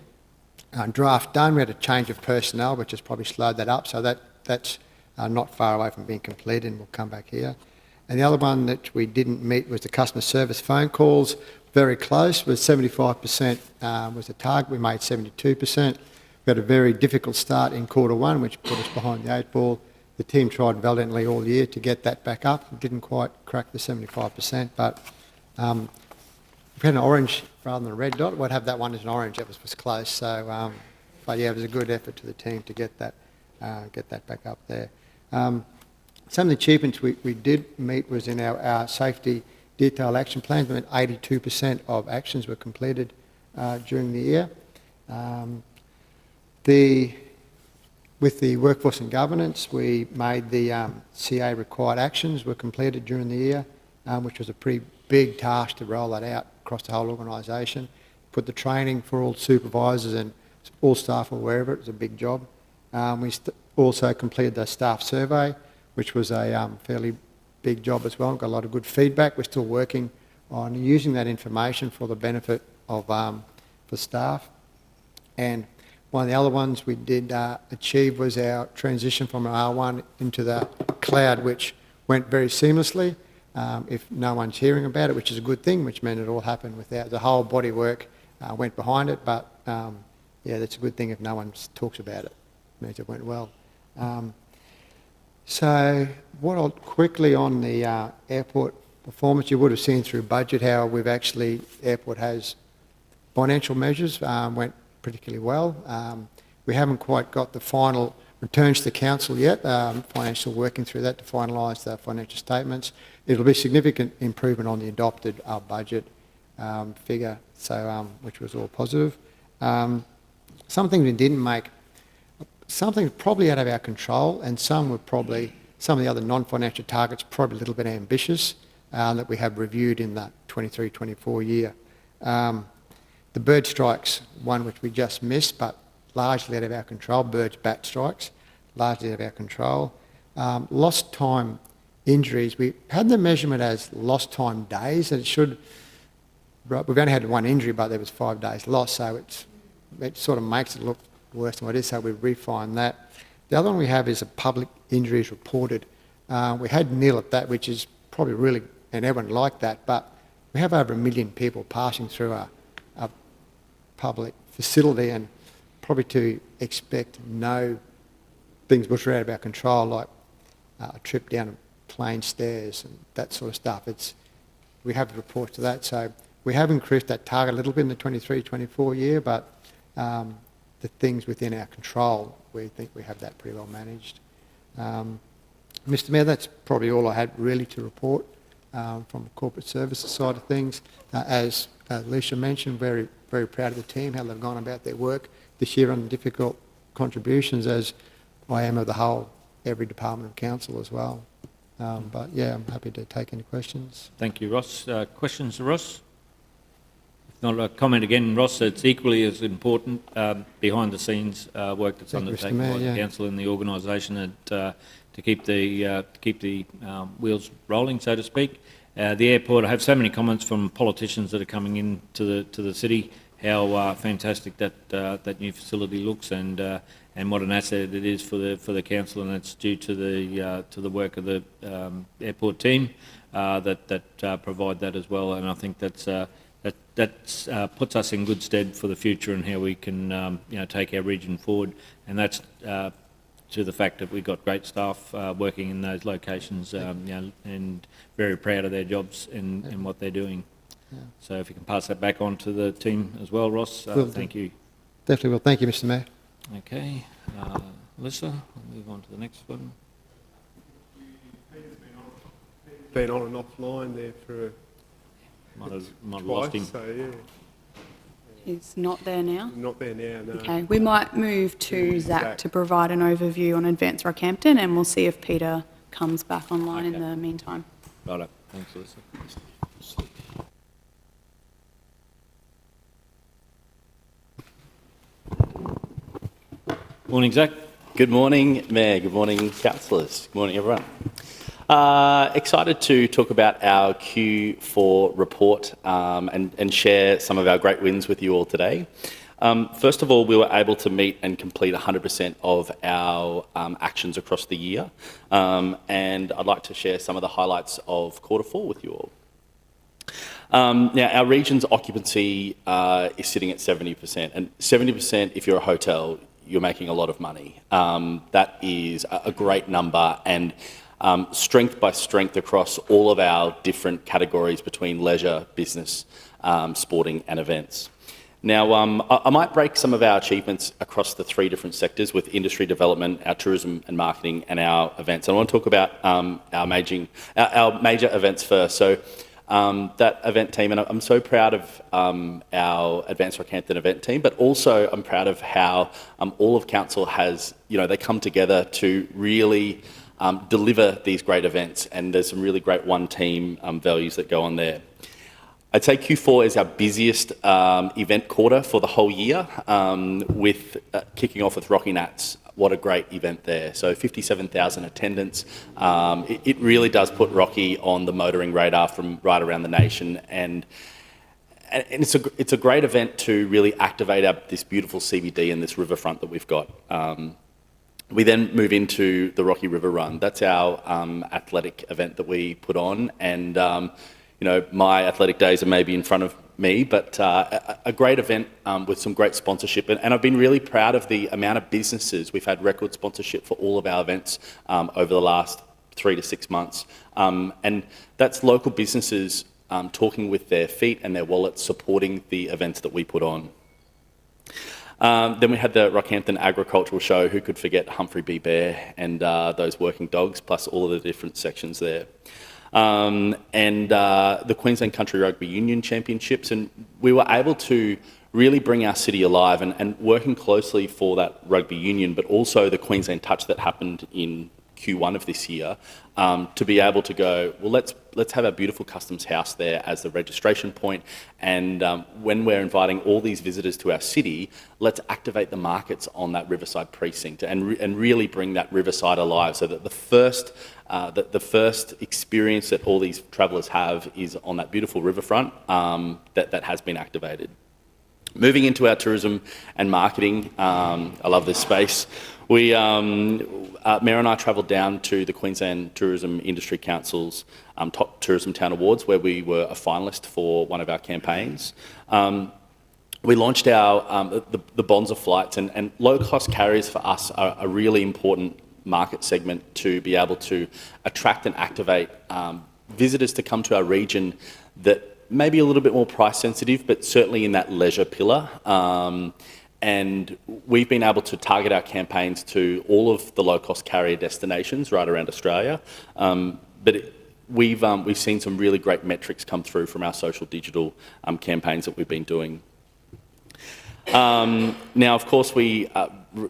draft done. We had a change of personnel, which has probably slowed that up, so that's not far away from being completed, and we'll come back here. And the other one that we didn't meet was the customer service phone calls. Very close, with 75% was the target. We made 72%. We had a very difficult start in Q1, which put us behind the 8 ball. The team tried valiantly all year to get that back up. It didn't quite crack the 75%, but we had an orange rather than a red dot. We'd have that one as an orange. That was close. So, but yeah, it was a good effort to the team to get that back up there. Some of the achievements we did meet was in our safety detailed action plans. I mean, 82% of actions were completed during the year. With the workforce and governance, we made the CA required actions were completed during the year, which was a pretty big task to roll that out across the whole organisation. Put the training for all supervisors and all staff or wherever, it was a big job. We also completed the staff survey, which was a fairly big job as well. Got a lot of good feedback. We're still working on using that information for the benefit of the staff. And one of the other ones we did achieve was our transition from our R1 into the cloud, which went very seamlessly. If no one's hearing about it, which is a good thing, which meant it all happened without the whole body work went behind it. But yeah, that's a good thing if no one talks about it. It means it went well. So what I'll quickly on the airport performance, you would have seen through budget how we've actually, airport has financial measures, went particularly well. We haven't quite got the final returns to council yet, financial working through that to finalise the financial statements. It'll be significant improvement on the adopted budget figure, so which was all positive. Something we didn't make, something probably out of our control, and some of the other non-financial targets probably a little bit ambitious that we have reviewed in the 23-24 year. The bird strikes, one which we just missed, but largely out of our control. Birds, bat strikes, largely out of our control. Lost time injuries, we had the measurement as lost time days, and it should, we've only had one injury, but there was 5 days lost, so it sort of makes it look worse than what it is, so we've refined that. The other one we have is a public injuries reported. We had nil at that, which is probably really, and everyone liked that, but we have over 1 million people passing through a public facility, and probably to expect no things which are out of our control, like a trip down a plane stairs and that sort of stuff. We have the reports to that, so we have increased that target a little bit in the 23-24 year, but the things within our control, we think we have that pretty well managed. Mr. Mayor, that's probably all I had really to report from the corporate services side of things. As Alicia mentioned, very, very proud of the team, how they've gone about their work this year on difficult contributions, as I am of the whole, every department of council as well. But yeah, I'm happy to take any questions. Thank you, Ross. Questions to Ross? If not, a comment again, Ross. It's equally as important behind the scenes work that's undertaken by the council and the organisation to keep the wheels rolling, so to speak. The airport, I have so many comments from politicians that are coming in to the city, how fantastic that new facility looks, and what an asset it is for the council, and it's due to the work of the airport team that provide that as well. And I think that puts us in good stead for the future and how we can take our region forward, and that's to the fact that we've got great staff working in those locations, and very proud of their jobs and what they're doing. Yeah. So if you can pass that back on to the team as well, Ross, thank you. Definitely will. Thank you, Mr. Mayor. Okay. Alyssa, I'll move on to the next one. Been on and offline there for might have twice, lost him. so yeah. He's not there now? Not there now, no. Okay, we might move to Zach to provide an overview on Advance Rockhampton, and we'll see if Peter comes back online in the meantime. Righto. Thanks, Alyssa. Morning, Zach. Good morning, Mayor. Good morning, councillors. Good morning, everyone. Excited to talk about our Q4 report and share some of our great wins with you all today. First of all, we were able to meet and complete 100% of our actions across the year, and I'd like to share some of the highlights of Q4 with you all. Now, our region's occupancy is sitting at 70%, and 70% if you're a hotel, you're making a lot of money. That is a great number, and strength by strength across all of our different categories between leisure, business, sporting and events. Now, I might break some of our achievements across the 3 different sectors with industry development, our tourism and marketing, and our events. I want to talk about our major events first. So that event team, and I'm so proud of our Advance Rockhampton event team, but also I'm proud of how all of council has, they come together to really deliver these great events, and there's some really great one team values that go on there. I'd say Q4 is our busiest event quarter for the whole year, with kicking off with Rocky Nats. What a great event there. So 57,000 attendance. It really does put Rocky on the motoring radar from right around the nation, and it's a great event to really activate this beautiful CBD and this riverfront that we've got. We then move into the Rocky River Run. That's our athletic event that we put on, and my athletic days are maybe in front of me, but a great event with some great sponsorship. And I've been really proud of the amount of businesses. We've had record sponsorship for all of our events over the last 3 to 6 months. And that's local businesses talking with their feet and their wallets, supporting the events that we put on. Then we had the Rockhampton Agricultural Show. Who could forget Humphrey B. Bear and those working dogs, plus all of the different sections there. And the Queensland Country Rugby Union Championships. And we were able to really bring our city alive and working closely for that rugby union, but also the Queensland Touch that happened in Q1 of this year, to be able to go, well, let's have a beautiful customs house there as the registration point, and when we're inviting all these visitors to our city, let's activate the markets on that Riverside precinct and really bring that Riverside alive, so that the first experience that all these travellers have is on that beautiful riverfront that has been activated. Moving into our tourism and marketing, I love this space. Mayor and I travelled down to the Queensland Tourism Industry Council's Top Tourism Town Awards, where we were a finalist for one of our campaigns. We launched our the Bonza flights, and low-cost carriers for us are a really important market segment to be able to attract and activate visitors to come to our region that may be a little bit more price sensitive, but certainly in that leisure pillar. And we've been able to target our campaigns to all of the low-cost carrier destinations right around Australia. We've seen some really great metrics come through from our social digital campaigns that we've been doing. Now, of course, we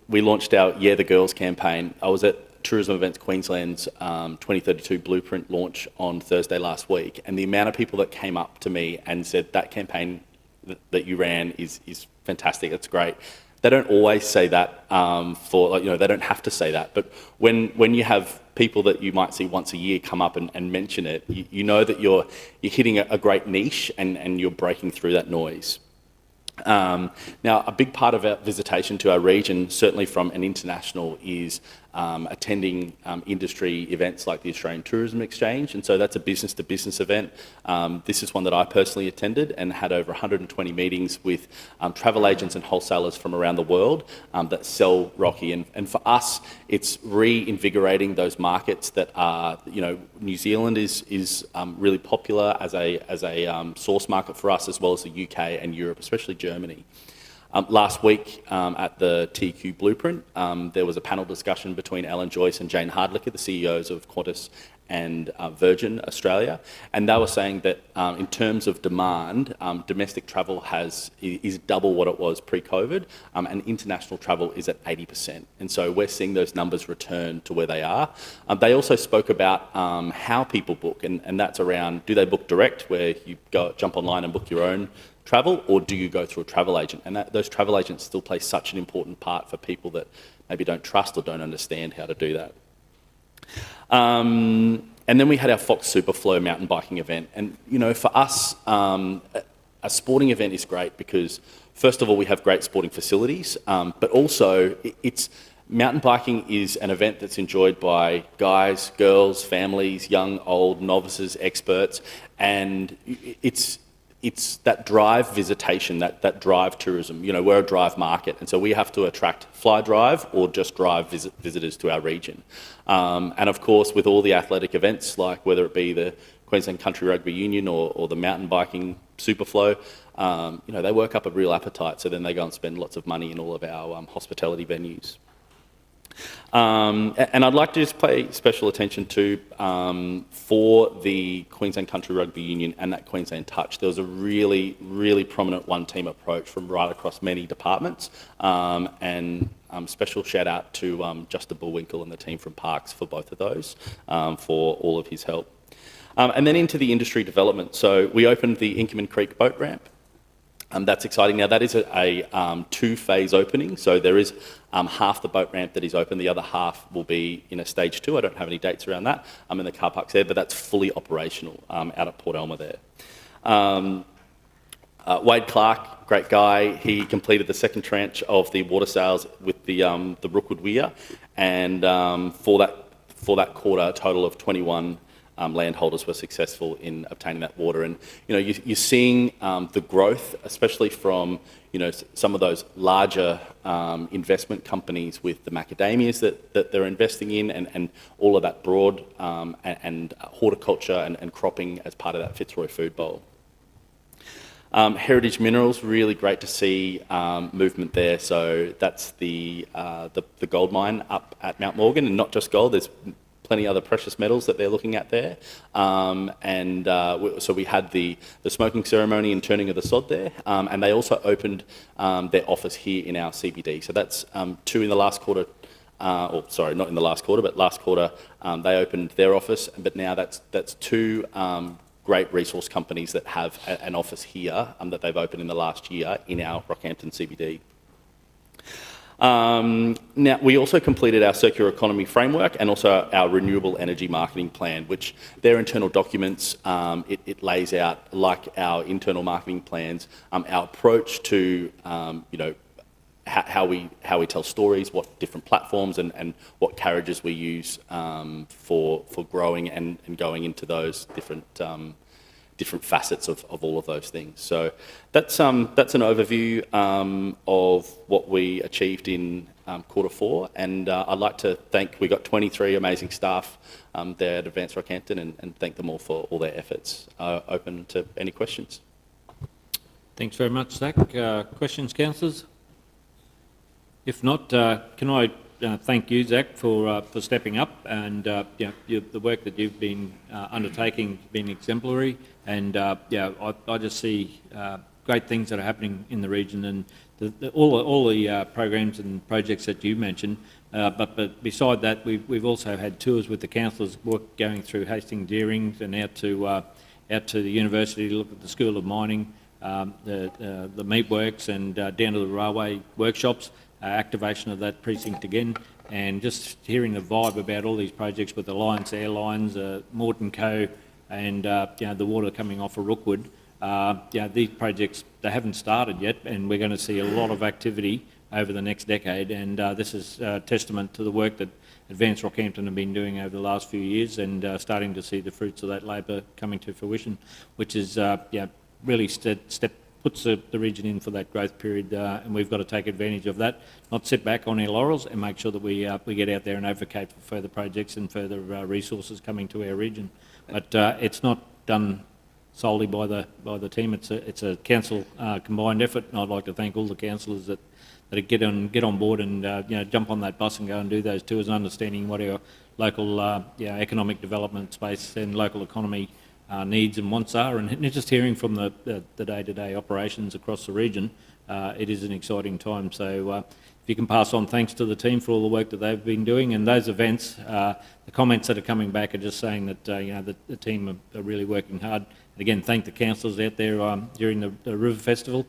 launched our Yeah the Girls campaign. I was at Tourism Events Queensland's 2032 Blueprint launch on Thursday last week, and the amount of people that came up to me and said that campaign that you ran is fantastic, it's great. They don't always say that they don't have to say that, but when you have people that you might see once a year come up and mention it, you know that you're hitting a great niche and you're breaking through that noise. Now, a big part of our visitation to our region, certainly from an international, is attending industry events like the Australian Tourism Exchange, and so that's a business-to-business event. This is one that I personally attended and had over 120 meetings with travel agents and wholesalers from around the world that sell Rocky, and for us, it's reinvigorating those markets that are, New Zealand is really popular as a source market for us, as well as the UK and Europe, especially Germany. Last week at the TQ Blueprint, there was a panel discussion between Alan Joyce and Jane Hardlicker, the CEOs of Qantas and Virgin Australia, and they were saying that in terms of demand, domestic travel is double what it was pre-COVID, and international travel is at 80%. And so we're seeing those numbers return to where they are. They also spoke about how people book, and that's around, do they book direct, where you jump online and book your own travel, or do you go through a travel agent? And those travel agents still play such an important part for people that maybe don't trust or don't understand how to do that. And then we had our Fox Superflow mountain biking event. And, for us, a sporting event is great because, first of all, we have great sporting facilities, but also mountain biking is an event that's enjoyed by guys, girls, families, young, old, novices, experts, and it's that drive visitation, that drive tourism. We're a drive market, and so we have to attract fly drive or just drive visitors to our region. And of course, with all the athletic events, like whether it be the Queensland Country Rugby Union or the mountain biking Superflow, they work up a real appetite, so then they go and spend lots of money in all of our hospitality venues. And I'd like to just pay special attention to, for the Queensland Country Rugby Union and that Queensland Touch, there was a really, really prominent one-team approach from right across many departments, and special shout out to Justin Bullwinkle and the team from Parks for both of those, for all of his help. And then into the industry development. So we opened the Inkerman Creek boat ramp. That's exciting. Now, that is a two-phase opening, so there is half the boat ramp that is open, the other half will be in a stage 2. I don't have any dates around that. I'm in the car parks there, but that's fully operational out at Port Elmer there. Wade Clark, great guy, he completed the second tranche of the water sails with the Rookwood Weir, and for that quarter, a total of 21 landholders were successful in obtaining that water. And, you're seeing the growth, especially from, some of those larger investment companies with the macadamias that they're investing in, and all of that broad and horticulture and cropping as part of that Fitzroy Food Bowl. Heritage Minerals, really great to see movement there. So that's the gold mine up at Mount Morgan, and not just gold. There's plenty other precious metals that they're looking at there. So we had the smoking ceremony and turning of the sod there, and they also opened their office here in our CBD. So that's 2 in the last quarter. Sorry, not in the last quarter, but last quarter they opened their office. But now that's 2 great resource companies that have an office here that they've opened in the last year in our Rockhampton CBD. Now, we also completed our circular economy framework and also our renewable energy marketing plan, which their internal documents, it lays out, like our internal marketing plans, our approach to, how we tell stories, what different platforms and what carriages we use for growing and going into those different facets of all of those things. So that's an overview of what we achieved in Q4, and I'd like to thank, we got 23 amazing staff there at Advance Rockhampton, and thank them all for all their efforts. Open to any questions. Thanks very much, Zach. Questions, councillors? If not, can I thank you, Zach, for stepping up, and the work that you've been undertaking has been exemplary, and I just see great things that are happening in the region, and all the programs and projects that you mentioned. But beside that, we've also had tours with the councillors going through Hastings Deerings and out to the university to look at the School of Mining, the meatworks, and down to the railway workshops. Activation of that precinct again, and just hearing the vibe about all these projects with Alliance Airlines, Morton Co, and the water coming off of Rookwood. These projects, they haven't started yet, and we're going to see a lot of activity over the next decade, and this is testament to the work that Advance Rockhampton have been doing over the last few years, and starting to see the fruits of that labour coming to fruition, which is really puts the region in for that growth period, and we've got to take advantage of that, not sit back on our laurels, and make sure that we get out there and advocate for further projects and further resources coming to our region. But it's not done solely by the team. It's a council combined effort, and I'd like to thank all the councillors that get on board and jump on that bus and go and do those tours, and understanding what our local economic development space and local economy needs and wants are, and just hearing from the day-to-day operations across the region. It is an exciting time. So if you can pass on thanks to the team for all the work that they've been doing, and those events, the comments that are coming back are just saying that the team are really working hard. And again, thank the councillors out there during the River Festival,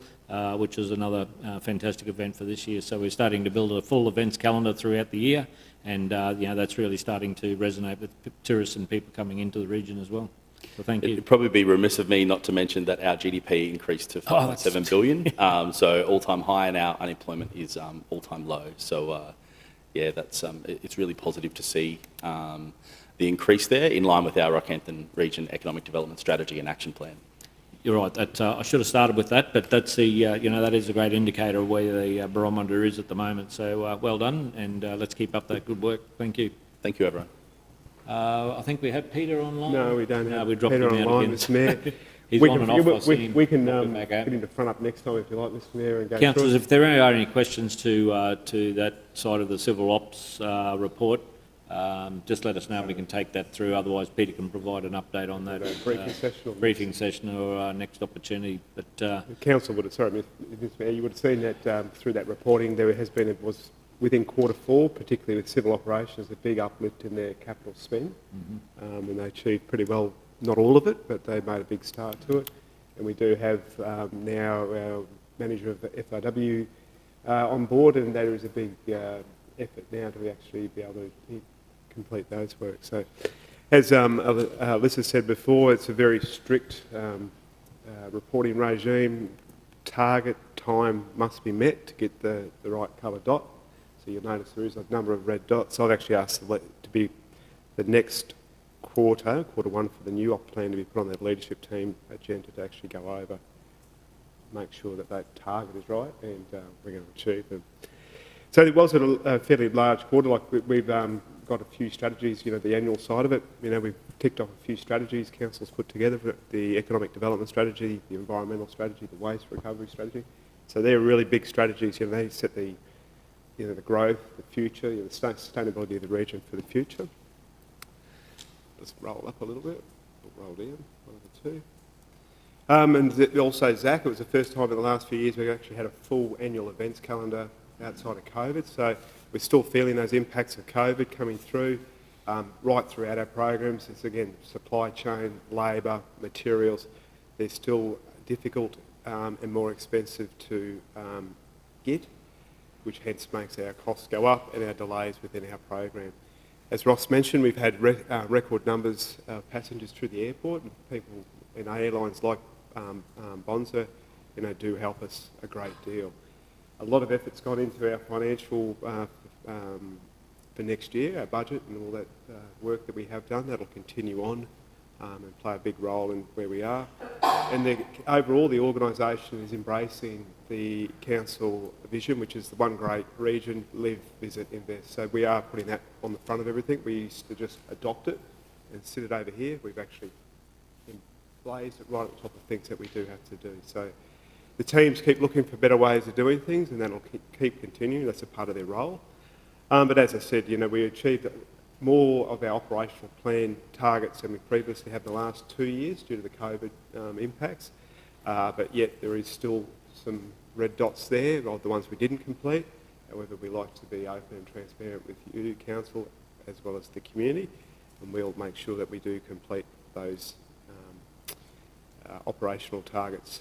which is another fantastic event for this year. So we're starting to build a full events calendar throughout the year, and that's really starting to resonate with tourists and people coming into the region as well. So thank you. It'd probably be remiss of me not to mention that our GDP increased to 5.7 billion, so all-time high, and our unemployment is all-time low. So that's it's really positive to see the increase there, in line with our Rockhampton Region Economic Development Strategy and Action Plan. You're right. That I should have started with that, but that's the that is a great indicator of where the barometer is at the moment. So well done, and let's keep up that good work. Thank you. Thank you, everyone. I think we have Peter online. No, we don't have we dropped Peter him out online, again. Mr Mayor. He's we on can, and off. we can get him to front up next time if you like, Mr Mayor. And go Councillors, through. if there are any questions to that side of the civil ops report, just let us know and we can take that through. Otherwise, Peter can provide an update on that briefing session or next opportunity. But the council would have, sorry, Mr Mayor, you would have seen that through that reporting there was within Q4, particularly with civil operations, a big uplift in their capital spend, and they achieved pretty well, not all of it, but they made a big start to it. And we do have now our manager of the FIW on board, and that is a big effort now to actually be able to complete those works. So, as Alyssa said before, it's a very strict reporting regime. Target time must be met to get the right colour dot. So you'll notice there is a number of red dots. I've actually asked to be the next quarter one, for the new op plan to be put on that leadership team agenda to actually go over, make sure that that target is right, and we're going to achieve them. So it was a fairly large quarter. Like we've got a few strategies, the annual side of it. We've ticked off a few strategies council's put together for the economic development strategy, the environmental strategy, the waste recovery strategy. So they're really big strategies. They set the growth, the future, the sustainability of the region for the future. Let's roll up a little bit. We'll roll down, one of the two. And also, Zach, it was the first time in the last few years we've actually had a full annual events calendar outside of COVID. So we're still feeling those impacts of COVID coming through right throughout our programs. It's, again, supply chain, labour, materials. They're still difficult and more expensive to get, which hence makes our costs go up and our delays within our program. As Ross mentioned, we've had record numbers of passengers through the airport, and people in airlines like Bonza, do help us a great deal. A lot of effort's gone into our financial for next year, our budget and all that work that we have done. That'll continue on and play a big role in where we are. And overall, the organisation is embracing the council vision, which is the one great region, live, visit, invest. So we are putting that on the front of everything. We used to just adopt it and sit it over here. We've actually emblazed it right at the top of things that we do have to do. So the teams keep looking for better ways of doing things, and that'll keep continuing. That's a part of their role. But as I said, we achieved more of our operational plan targets than we previously had in the last 2 years due to the COVID impacts. But yet there is still some red dots there, of the ones we didn't complete. However, we like to be open and transparent with you, Council, as well as the community, and we'll make sure that we do complete those operational targets.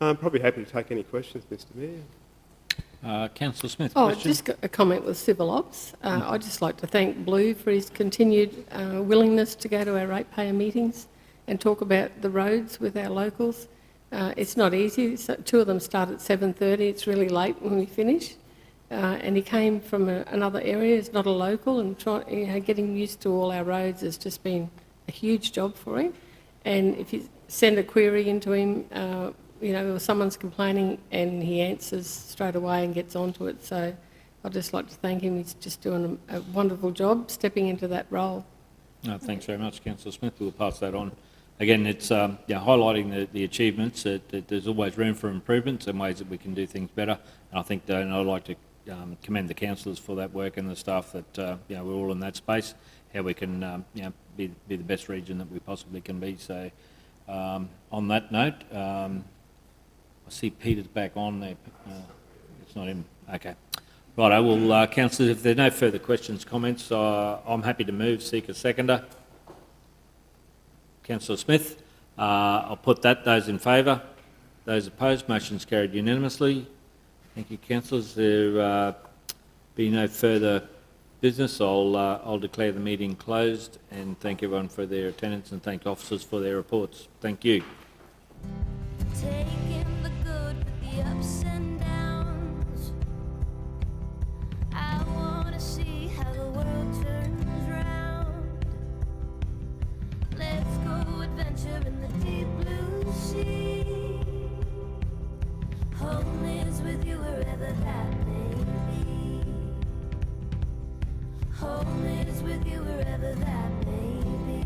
I'm probably happy to take any questions, Mr Mayor. Councillor Smith, Oh, question? just a comment with civil ops. I'd just like to thank Blue for his continued willingness to go to our ratepayer meetings and talk about the roads with our locals. It's not easy. So 2 of them start at 7:30. It's really late when we finish. And he came from another area. He's not a local, and getting used to all our roads has just been a huge job for him. And if you send a query into him, or someone's complaining, and he answers straight away and gets onto it. So I'd just like to thank him. He's just doing a wonderful job stepping into that role. Thanks very much, Councillor Smith. We'll pass that on. Again, it's highlighting the achievements. That there's always room for improvements and ways that we can do things better. And I think, and I'd like to commend the councillors for that work and the staff that we're all in that space. How we can be the best region that we possibly can be. So on that note. I see Peter's back on there. It's not him. Okay. Right, I will, councillors, if there are no further questions, comments, I'm happy to move, seek a seconder. Councillor Smith, I'll put that. Those in favour? Those opposed? Motion's carried unanimously. Thank you, councillors. There be no further business. I'll declare the meeting closed, and thank everyone for their attendance, and thank officers for their reports. Thank you. Taking the good with the ups and downs. I wanna see how the world turns round. Let's go adventure in the deep blue sea. Home is with you wherever that may be. Home is with you wherever that may be.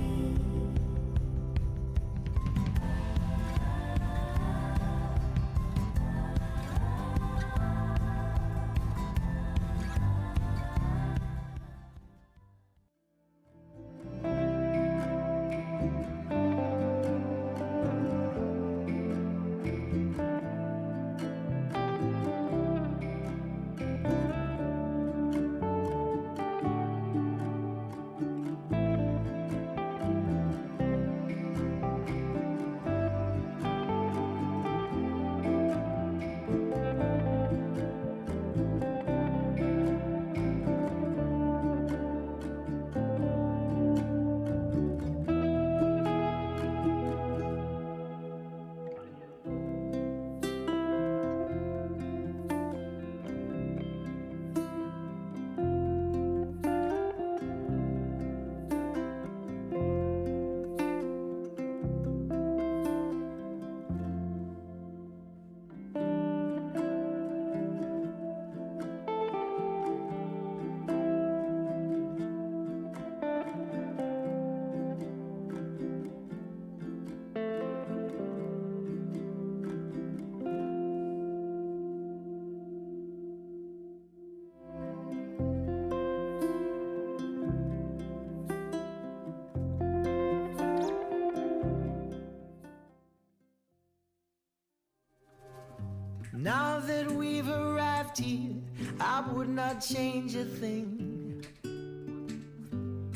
Now that we've arrived here, I would not change a thing.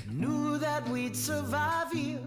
Knew that we'd survive here.